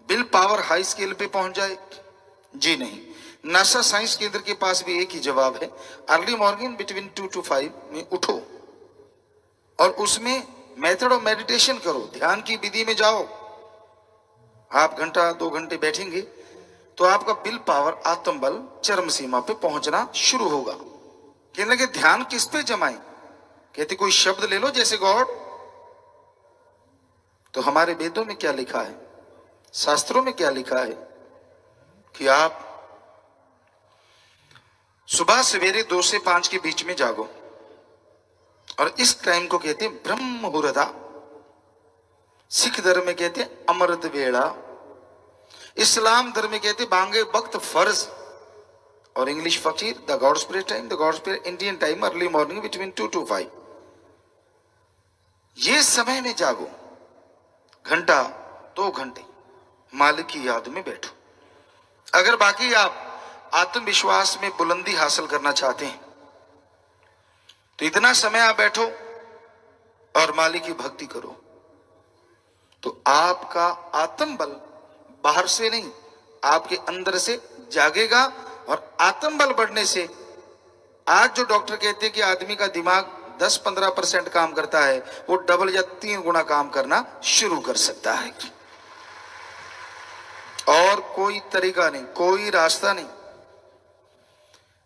विल पावर हाई स्केल पे पहुंच जाए। जी नहीं। नासा साइंस केंद्र के पास भी एक ही जवाब है, अर्ली मॉर्निंग बिटवीन 2 to 5 में उठो और उसमें मेथड ऑफ मेडिटेशन करो, ध्यान की विधि में जाओ। आप घंटा 2 घंटे बैठेंगे तो आपका विल पावर, आत्मबल चरम सीमा पे पहुंचना शुरू होगा। कहने लगे ध्यान किस पे जमाएं? कहते कोई शब्द ले लो जैसे गॉड। तो हमारे वेदों में क्या लिखा है, शास्त्रों में क्या लिखा है कि आप सुबह सवेरे 2 से 5 के बीच में जागो और इस टाइम को कहते हैं ब्रह्म मुहूर्त। सिख धर्म में कहते हैं अमृत वेला, इस्लाम धर्म में कहते हैं बांगे वक्त फर्ज, और इंग्लिश फकीर the gods prayer time, the gods prayer Indian time early morning between 2 to 5। ये समय में जागो, घंटा 2 घंटे मालिक की याद में बैठो। अगर बाकी आप आत्मविश्वास में बुलंदी हासिल करना चाहते हैं तो इतना समय आप बैठो और मालिक की भक्ति करो, तो आपका आत्मबल बाहर से नहीं आपके अंदर से जागेगा। और आत्मबल बढ़ने से आज जो डॉक्टर कहते हैं कि आदमी का दिमाग 10-15% काम करता है, वो डबल या 3 गुना काम करना शुरू कर सकता है। और कोई तरीका नहीं, कोई रास्ता नहीं।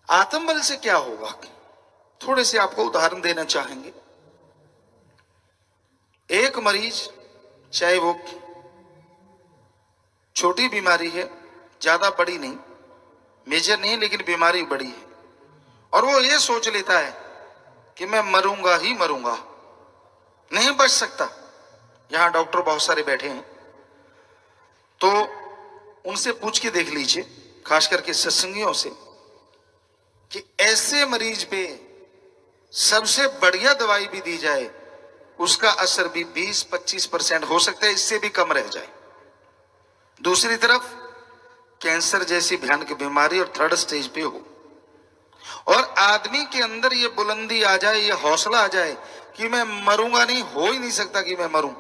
आत्मबल से क्या होगा, थोड़े से आपको उदाहरण देना चाहेंगे। एक मरीज, चाहे वो छोटी बीमारी है, ज्यादा बड़ी नहीं, मेजर नहीं, लेकिन बीमारी बड़ी है, और वो ये सोच लेता है कि मैं मरूंगा ही मरूंगा, नहीं बच सकता। यहां डॉक्टर बहुत सारे बैठे हैं, तो उनसे पूछ के देख लीजिए, खास करके सत्संगियों से, कि ऐसे मरीज पे सबसे बढ़िया दवाई भी दी जाए, उसका असर भी 20-25% हो सकता है, इससे भी कम रह जाए। दूसरी तरफ कैंसर जैसी भयानक बीमारी और 3rd स्टेज पे हो, और आदमी के अंदर ये बुलंदी आ जाए, ये हौसला आ जाए कि मैं मरूंगा नहीं, हो ही नहीं सकता कि मैं मरूं।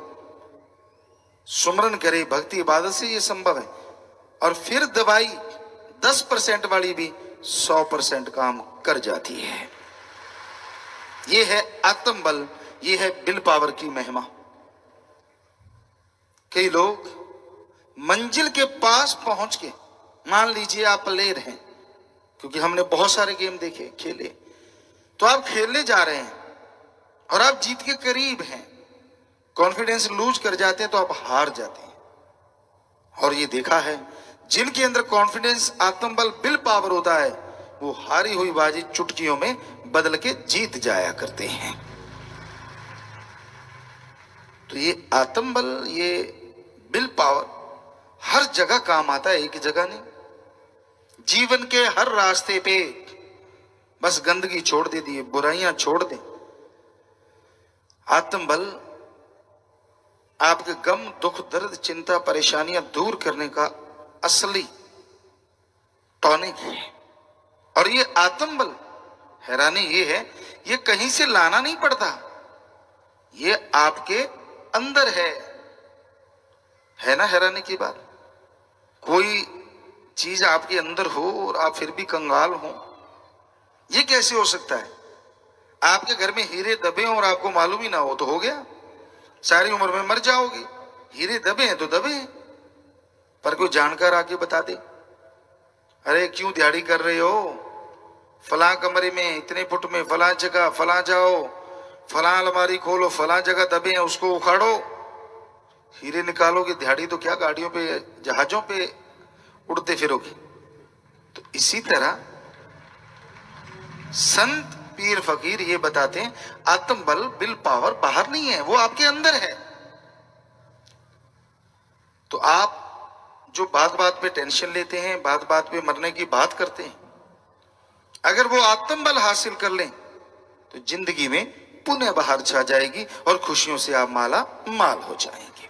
सुमरन करे, भक्ति इबादत से ये संभव है। और फिर दवाई 10% वाली भी 100% काम कर जाती है। ये है आत्मबल, ये है विल पावर की महिमा। कई लोग मंजिल के पास पहुंच के, मान लीजिए आप प्लेयर हैं, क्योंकि हमने बहुत सारे गेम देखे, खेले, तो आप खेलने जा रहे हैं और आप जीत के करीब हैं, कॉन्फिडेंस लूज कर जाते हैं तो आप हार जाते हैं। और ये देखा है, जिनके अंदर कॉन्फिडेंस, आत्मबल, विल पावर होता है, वो हारी हुई बाजी चुटकियों में बदल के जीत जाया करते हैं। तो ये आत्मबल, ये विल पावर हर जगह काम आता है, एक जगह नहीं। जीवन के हर रास्ते पे बस गंदगी छोड़ दे दिए, बुराइयां छोड़ दे। आत्मबल आपके गम, दुख, दर्द, चिंता, परेशानियां दूर करने का असली टॉनिक है। और ये आत्मबल, हैरानी ये है, ये कहीं से लाना नहीं पड़ता, ये आपके अंदर है ना हैरानी की बात। कोई चीज आपके अंदर हो और आप फिर भी कंगाल हो, ये कैसे हो सकता है? आपके घर में हीरे दबे और आपको मालूम ही ना हो तो हो गया, सारी उम्र में मर जाओगे। हीरे दबे हैं तो दबे हैं, पर कोई जानकार आके बता दे, अरे क्यों दिहाड़ी कर रहे हो, फलां कमरे में इतने फुट में फलां जगह, फलां जाओ, फलां अलमारी खोलो, फलां जगह दबे हैं उसको उखाड़ो, हीरे निकालोगे। दिहाड़ी तो क्या, गाड़ियों पे, जहाजों पे उड़ते फिरोगे। तो इसी तरह संत, पीर, फकीर ये बताते हैं, आत्मबल, विल पावर बाहर नहीं है, वो आपके अंदर है। तो आप जो बात बात पे टेंशन लेते हैं, बात बात पे मरने की बात करते हैं, अगर वो आत्मबल हासिल कर लें तो जिंदगी में पुण्य बाहर छा जाएगी और खुशियों से आप माला माल हो जाएंगे।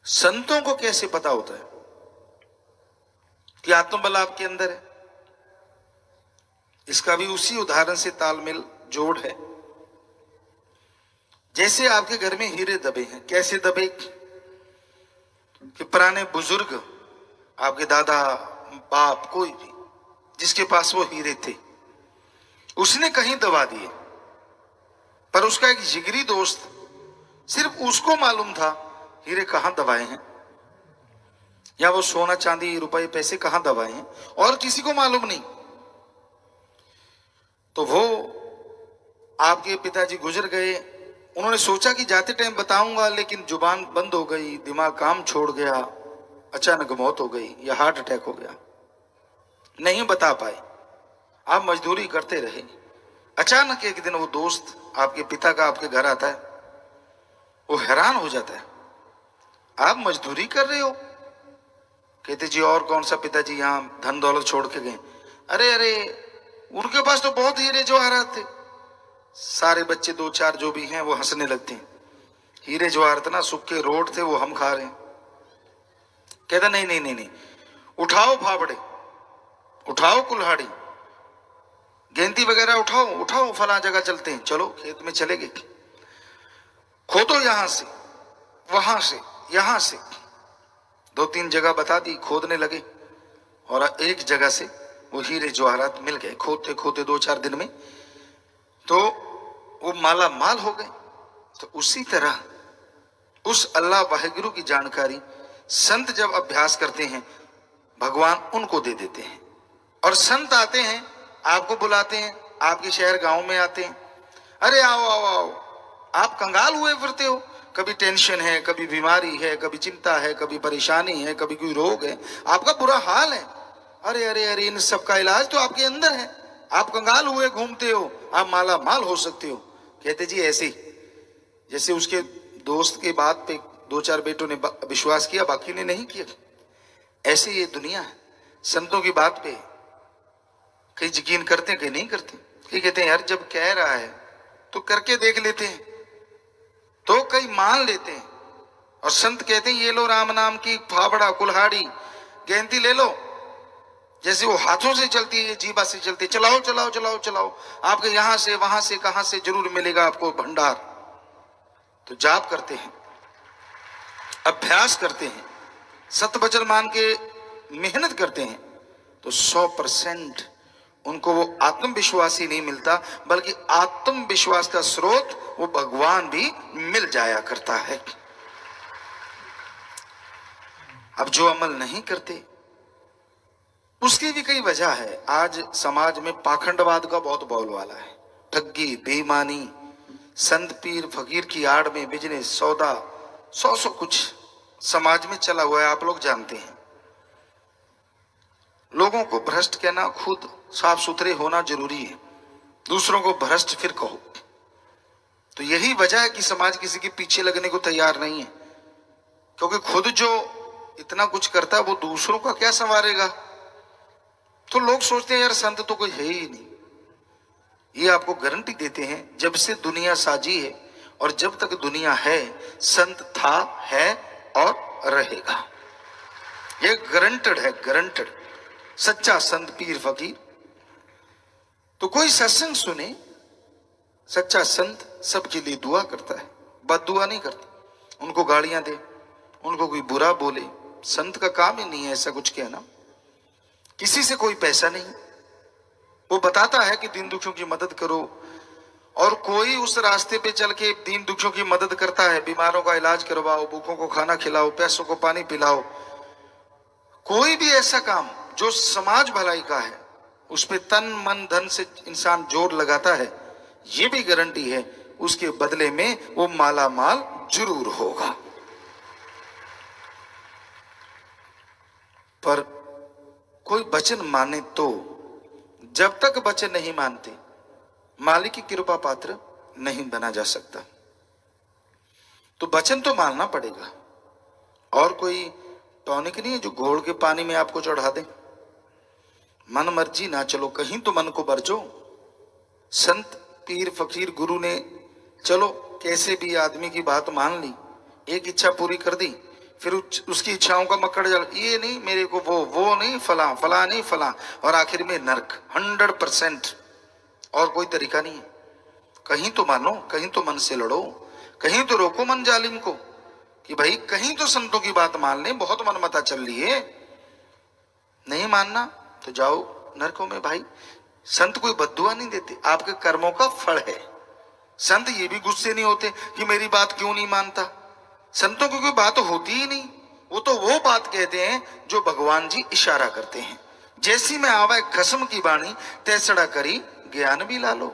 संतों को कैसे पता होता है कि आत्मबल आपके अंदर है? इसका भी उसी उदाहरण से तालमेल जोड़ है। जैसे आपके घर में हीरे दबे हैं, कैसे दबे कि पुराने बुजुर्ग, आपके दादा, बाप, कोई भी जिसके पास वो हीरे थे, उसने कहीं दबा दिए, पर उसका एक जिगरी दोस्त, सिर्फ उसको मालूम था हीरे कहां दबाए हैं, या वो सोना चांदी रुपए पैसे कहां दबाए हैं, और किसी को मालूम नहीं। तो वो आपके पिताजी गुजर गए, उन्होंने सोचा कि जाते टाइम बताऊंगा, लेकिन जुबान बंद हो गई, दिमाग काम छोड़ गया, अचानक मौत हो गई या हार्ट अटैक हो गया, नहीं बता पाए। आप मजदूरी करते रहे। अचानक एक दिन वो दोस्त आपके पिता का आपके घर आता है, वो हैरान हो जाता है, आप मजदूरी कर रहे हो? कहते जी और कौन सा पिताजी, यहाँ धन दौलत छोड़ के गए। अरे अरे, उनके पास तो बहुत हीरे जवाहरात थे। सारे बच्चे दो चार जो भी हैं वो हंसने लगते हैं, हीरे जवाहरात ना, सूखे रोड थे वो हम खा रहे हैं। कहता नहीं नहीं नहीं नहीं, उठाओ फावड़े, उठाओ कुल्हाड़ी, गेंती वगैरह उठाओ, उठाओ, फला जगह चलते हैं। चलो खेत में चले गए, खोदो यहां से, वहां से, यहां से, दो तीन जगह बता दी, खोदने लगे और एक जगह से वो हीरे जवाहरात मिल गए। खोदते खोदते दो चार दिन में तो वो माला माल हो गए। तो उसी तरह उस अल्लाह वाहिगुरु की जानकारी संत जब अभ्यास करते हैं, भगवान उनको दे देते हैं। और संत आते हैं, आपको बुलाते हैं, आपके शहर गांव में आते हैं, अरे आओ आओ आओ, आप कंगाल हुए फिरते हो, कभी टेंशन है, कभी बीमारी है, कभी चिंता है, कभी परेशानी है, कभी कोई रोग है, आपका बुरा हाल है। अरे अरे अरे, इन सब का इलाज तो आपके अंदर है, आप कंगाल हुए घूमते हो, आप माला माल हो सकते हो। कहते जी ऐसे जैसे उसके दोस्त के बात पे दो चार बेटों ने विश्वास किया, बाकी ने नहीं किया, ऐसे ये दुनिया है। संतों की बात पे कई यकीन करते हैं, कई नहीं करते। कई कहते हैं यार जब कह रहा है तो करके देख लेते हैं, तो कई मान लेते हैं। और संत कहते हैं ये लो राम नाम की फावड़ा, कुल्हाड़ी, गेंती ले लो, जैसे वो हाथों से चलती है, ये जीभा से चलती है, चलाओ चलाओ चलाओ चलाओ, आपके यहां से वहां से कहां से जरूर मिलेगा आपको भंडार। तो जाप करते हैं, अभ्यास करते हैं, सत वचन मान के मेहनत करते हैं, तो 100% उनको वो आत्मविश्वास ही नहीं मिलता, बल्कि आत्मविश्वास का स्रोत वो भगवान भी मिल जाया करता है। अब जो अमल नहीं करते उसकी भी कई वजह है। आज समाज में पाखंडवाद का बहुत बोलबाला है, ठगी, बेईमानी, संत पीर फकीर की आड़ में बिजनेस सौदा सौ कुछ समाज में चला हुआ है, आप लोग जानते हैं। लोगों को भ्रष्ट कहना, खुद साफ सुथरे होना जरूरी है, दूसरों को भ्रष्ट फिर कहो। तो यही वजह है कि समाज किसी के पीछे लगने को तैयार नहीं है, क्योंकि खुद जो इतना कुछ करता है वो दूसरों का क्या संवारेगा। तो लोग सोचते हैं यार संत तो कोई है ही नहीं। ये आपको गारंटी देते हैं, जब से दुनिया साजी है और जब तक दुनिया है, संत था, है और रहेगा। ये गारंटेड है, गारंटेड। सच्चा संत पीर फकीर। तो कोई सत्संग सुने, सच्चा संत सबके लिए दुआ करता है, बद्दुआ नहीं करता। उनको गालियां दे, उनको कोई बुरा बोले, संत का काम ही नहीं है ऐसा कुछ कहना। किसी से कोई पैसा नहीं, वो बताता है कि दीन दुखियों की मदद करो, और कोई उस रास्ते पे चल के दीन दुखियों की मदद करता है, बीमारों का इलाज करवाओ, भूखों को खाना खिलाओ, प्यासों को पानी पिलाओ, कोई भी ऐसा काम जो समाज भलाई का है, उस पे तन मन धन से इंसान जोर लगाता है, ये भी गारंटी है उसके बदले में वो माला माल जरूर होगा। पर कोई वचन माने तो, जब तक वचन नहीं मानते मालिक की कृपा पात्र नहीं बना जा सकता। तो वचन तो मानना पड़ेगा, और कोई टॉनिक नहीं है जो घोल के पानी में आपको चढ़ा दे। मन मर्जी ना चलो, कहीं तो मन को बरजो। संत पीर फकीर गुरु ने चलो कैसे भी आदमी की बात मान ली, एक इच्छा पूरी कर दी, फिर उसकी इच्छाओं का मकड़ जल, ये नहीं मेरे को, वो नहीं, फला फला नहीं फला, और आखिर में नरक 100%। और कोई तरीका नहीं है। कहीं तो मानो, कहीं तो मन से लड़ो, कहीं तो रोको मन जालिम को कि भाई कहीं तो संतों की बात मान ले। बहुत मनमता चल रही है, नहीं मानना तो जाओ नरकों में। भाई संत कोई बद्दुआ नहीं देते, आपके कर्मों का फल है। संत ये भी गुस्से नहीं होते कि मेरी बात क्यों नहीं मानता। संतों की कोई बात होती ही नहीं, वो तो वो बात कहते हैं जो भगवान जी इशारा करते हैं। जैसी में आवा खसम की बाणी, तैसड़ा करी ज्ञान भी ला लो।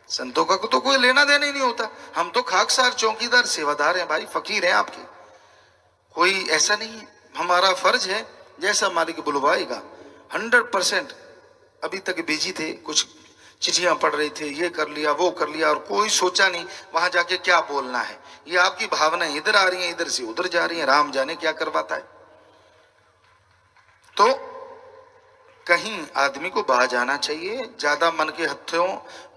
संतों का तो कोई लेना देना ही नहीं होता। हम तो खाकसार चौकीदार सेवादार हैं भाई, फकीर हैं आपके, कोई ऐसा नहीं है। हमारा फर्ज है जैसा मालिक बुलवाएगा 100%। अभी तक बिजी थे, कुछ चिट्ठियां पढ़ रहे थे, ये कर लिया वो कर लिया, और कोई सोचा नहीं वहां जाके क्या बोलना है। ये आपकी भावनाएं इधर आ रही हैं, इधर से उधर जा रही हैं, राम जाने क्या करवाता है। तो कहीं आदमी को बाहर जाना चाहिए, ज्यादा मन के हत्थों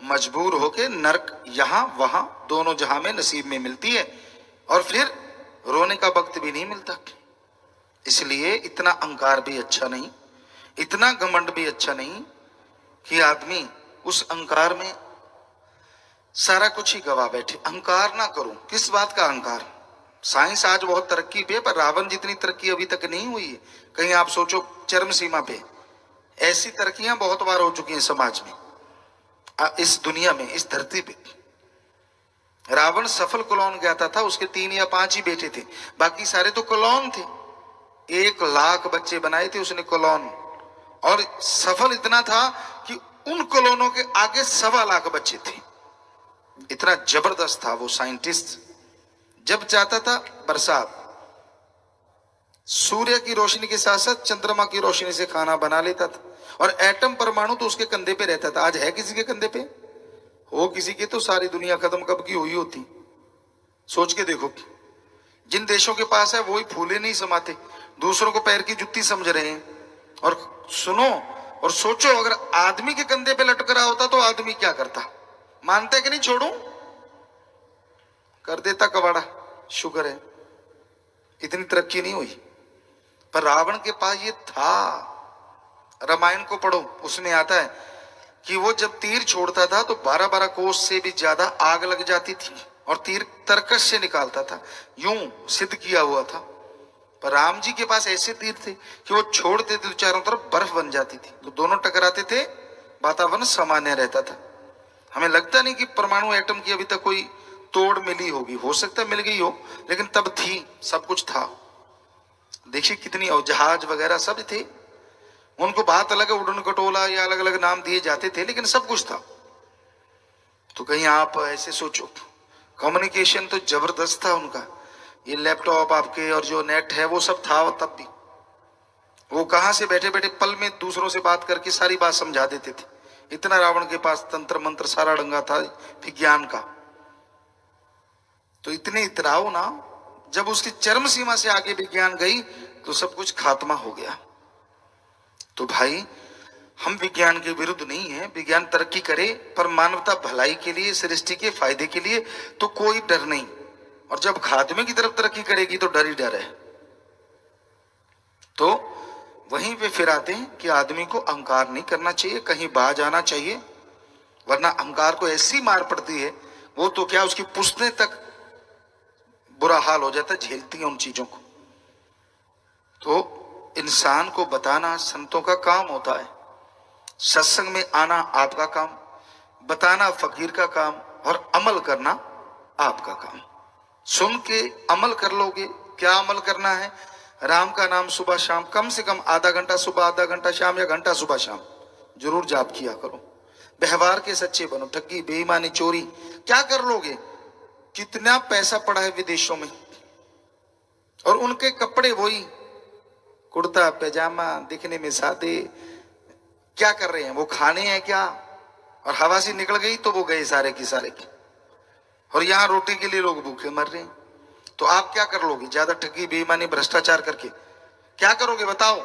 मजबूर होके नरक यहां वहां दोनों जहां में नसीब में मिलती है, और फिर रोने का वक्त भी नहीं मिलता। इसलिए इतना अहंकार भी अच्छा नहीं, इतना घमंड भी अच्छा नहीं कि आदमी उस अहंकार में सारा कुछ ही गवा बैठे। अहंकार ना करो। किस बात का अहंकार? साइंस आज बहुत तरक्की पे, पर रावण जितनी तरक्की अभी तक नहीं हुई है। कहीं आप सोचो चरम सीमा पे। ऐसी तरक्कियां बहुत बार हो चुकी हैं समाज में, इस दुनिया में, इस धरती पे। रावण सफल क्लोन ज्ञाता था, उसके 3 या 5 ही बेटे थे, बाकी सारे तो क्लोन थे। 1 लाख बच्चे बनाए थे उसने क्लोन, और सफल इतना था कि उन क्लोनों के आगे 1.25 लाख बच्चे थे। इतना जबरदस्त था वो साइंटिस्ट। जब चाहता था बरसात, सूर्य की रोशनी के साथ साथ चंद्रमा की रोशनी से खाना बना लेता था, और एटम परमाणु तो उसके कंधे पे रहता था। आज है किसी के कंधे पे? हो किसी के तो सारी दुनिया खत्म कब की हुई होती। सोच के देखो, जिन देशों के पास है वो ही फूले नहीं समाते, दूसरों को पैर की जुत्ती समझ रहे हैं। और सुनो और सोचो, अगर आदमी के कंधे पे लटक रहा होता तो आदमी क्या करता? मानते कि नहीं छोड़ू, कर देता कबाड़ा। शुक्र है इतनी तरक्की नहीं हुई, पर रावण के पास ये था। रामायण को पढ़ो, उसमें आता है कि वो जब तीर छोड़ता था तो 12-12 कोस से भी ज्यादा आग लग जाती थी, और तीर तरकश से निकालता था, यूं सिद्ध किया हुआ था। पर राम जी के पास ऐसे तीर थे कि वो छोड़ते थे तो चारों तरफ बर्फ बन जाती थी, तो दोनों टकराते थे, वातावरण सामान्य रहता था। हमें लगता नहीं कि परमाणु एटम की अभी तक कोई तोड़ मिली होगी, हो सकता है मिल गई हो, लेकिन तब थी, सब कुछ था। देखिए कितनी, और जहाज वगैरह सब थे। उनको बात अलग, उड़न खटोला या अलग अलग नाम दिए जाते थे, लेकिन सब कुछ था। तो कहीं आप ऐसे सोचो, कम्युनिकेशन तो जबरदस्त था उनका। ये लैपटॉप आपके और जो नेट है वो सब था तब भी। वो कहां से बैठे बैठे पल में दूसरों से बात करके सारी बात समझा देते थे। इतना रावण के पास तंत्र मंत्र सारा डंगा था विज्ञान का। तो इतने इतराओ ना, जब उसकी चरम सीमा से आगे विज्ञान गई तो सब कुछ खात्मा हो गया। तो भाई हम विज्ञान के विरुद्ध नहीं है, विज्ञान तरक्की करे पर मानवता भलाई के लिए, सृष्टि के फायदे के लिए, तो कोई डर नहीं। और जब खात्मे की तरफ तरक्की करेगी तो डर ही डर है। तो वहीं पे फिर आते हैं कि आदमी को अहंकार नहीं करना चाहिए, कहीं बाज आना चाहिए, वरना अहंकार को ऐसी मार पड़ती है, वो तो क्या उसकी पुश्तें तक बुरा हाल हो जाता है, झेलती है उन चीजों को। तो इंसान को बताना संतों का काम होता है, सत्संग में आना आपका काम, बताना फकीर का काम, और अमल करना आपका काम। सुन के अमल कर लोगे। क्या अमल करना है? राम का नाम सुबह शाम, कम से कम आधा घंटा सुबह, आधा घंटा शाम, या घंटा सुबह शाम जरूर जाप किया करो। व्यवहार के सच्चे बनो। ठगी, बेईमानी, चोरी क्या कर लोगे? कितना पैसा पड़ा है विदेशों में, और उनके कपड़े वही कुर्ता पैजामा, दिखने में सादे। क्या कर रहे हैं वो? खाने हैं क्या? और हवा से निकल गई तो वो गए सारे की सारे की। और यहां रोटी के लिए लोग भूखे मर रहे हैं। तो आप क्या कर लोगे? ज्यादा ठगी, बेईमानी, भ्रष्टाचार करके क्या करोगे बताओ?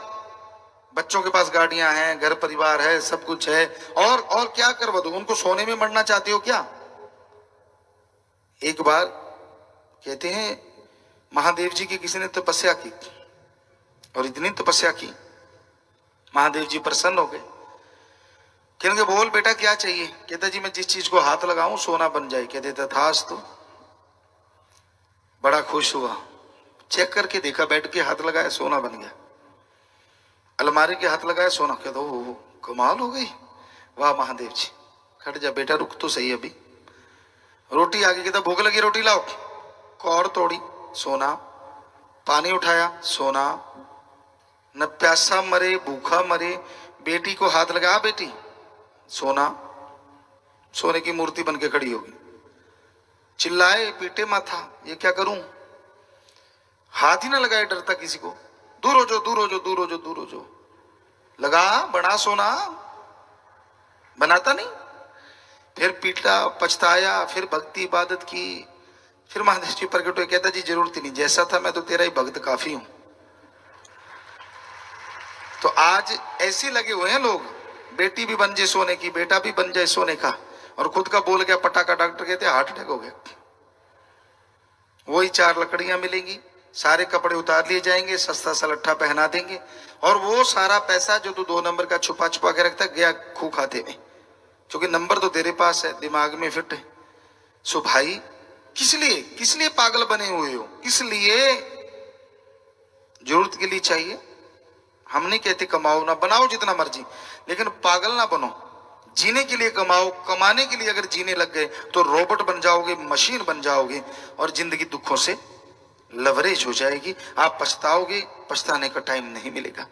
बच्चों के पास गाड़ियां हैं, घर परिवार है, सब कुछ है, और क्या करवा दो? उनको सोने में मरना चाहते हो क्या? एक बार कहते हैं महादेव जी की किसी ने तपस्या की, और इतनी तपस्या की महादेव जी प्रसन्न हो गए। कहेंगे बोल बेटा क्या चाहिए? कहता जी मैं जिस चीज को हाथ लगाऊं सोना बन जाए। कहते तथास्तु। बड़ा खुश हुआ, चेक करके देखा, बैठ के हाथ लगाया सोना बन गया। अलमारी के हाथ लगाया सोना। कहता ओ कमाल हो गई, वाह महादेव जी। खट जा बेटा, रुक तो सही अभी। रोटी आगे, कहता भूख लगी रोटी लाओ। कौड़ तोड़ी, सोना। पानी उठाया, सोना। न प्यासा मरे, भूखा मरे। बेटी को हाथ लगा, बेटी, सोना। सोने की मूर्ति बन के खड़ी होगी। चिल्लाए, पीटे माथा, ये क्या करूं? हाथ ही ना लगाए, डरता किसी को। दूर हो जो, दूर हो जो, दूर हो जो, दूर हो जो। लगा, बड़ा सोना, बनाता नहीं। फिर पीटा, पछताया, फिर भक्ति इबादत की। फिर महादेव जी प्रकट हुए। कहता जी जरूरत ही नहीं, जैसा था मैं तो तेरा ही भक्त काफी हूं। तो आज ऐसे लगे हुए हैं लोग, बेटी भी बन जाए सोने की, बेटा भी बन जाए सोने का, और खुद का बोल गया पटाखा। डॉक्टर कहते हैं हार्ट अटैक हो गया। वही 4 लकड़ियां मिलेंगी, सारे कपड़े उतार लिए जाएंगे, सस्ता सा लट्ठा पहना देंगे, और वो सारा पैसा जो तू 2 नंबर का छुपा छुपा के रखता गया खू खाते में, क्योंकि नंबर तो तेरे पास है, दिमाग में फिट है। सो भाई किस लिए पागल बने हुए हो? किस लिए? जरूरत के लिए चाहिए। हम नहीं कहते कमाओ ना, बनाओ जितना मर्जी, लेकिन पागल ना बनो। जीने के लिए कमाओ। कमाने के लिए अगर जीने लग गए तो रोबोट बन जाओगे, मशीन बन जाओगे, और जिंदगी दुखों से लवरेज हो जाएगी। आप पछताओगे, पछताने का टाइम नहीं मिलेगा।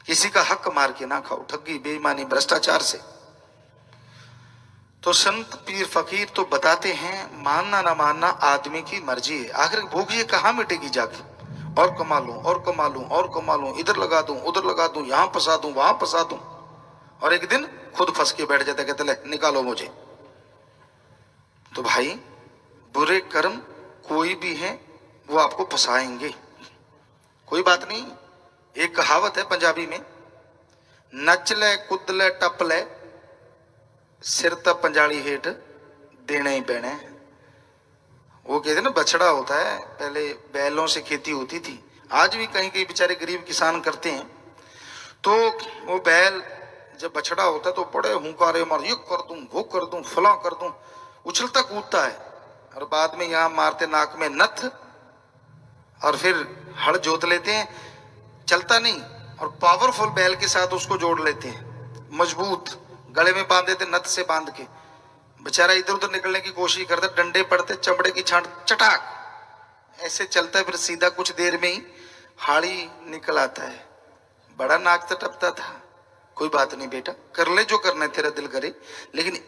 किसी का हक मार के ना खाओ, ठगी, बेईमानी, भ्रष्टाचार से। तो संत पीर फकीर तो बताते हैं मानना ना मानना आदमी की मर्जी है। आखिर भूख ये कहां मिटेगी जाके? और कमा लूं, और कमा लूं, और कमा लूं, इधर लगा दूं, उधर लगा दूं, यहां फंसा दूं, वहां फंसा दूं, और एक दिन खुद फंस के बैठ जाते, कहते ले निकालो मुझे। तो भाई बुरे कर्म कोई भी है वो आपको फंसाएंगे, कोई बात नहीं। एक कहावत है पंजाबी में, नच ले कुद ले टप ले, सिर तक पंजाली हेठ देना ही पैना है। वो कहते ना बछड़ा होता है, पहले बैलों से खेती होती थी, आज भी कहीं कहीं बेचारे गरीब किसान करते हैं। तो वो बैल जब बछड़ा होता है तो बड़े हुंकारे मार, ये कर दूं, वो कर दूं, फला कर दूं, उछलता कूदता है, और बाद में यहां मारते नाक में नथ, और फिर हड़ जोत लेते हैं, चलता नहीं, और पावरफुल बैल के साथ उसको जोड़ लेते हैं, मजबूत गले में बांध देते, नथ से बांध के। बेचारा इधर उधर निकलने की कोशिश करता, डंडे पड़ते, चमड़े की छांट चटाक ऐसे चलता है, फिर सीधा कुछ देर में ही हाड़ी निकल आता है। बड़ा नाक तटपता था। कोई बात नहीं बेटा, कर ले जो करना है, तेरा दिल करे, लेकिन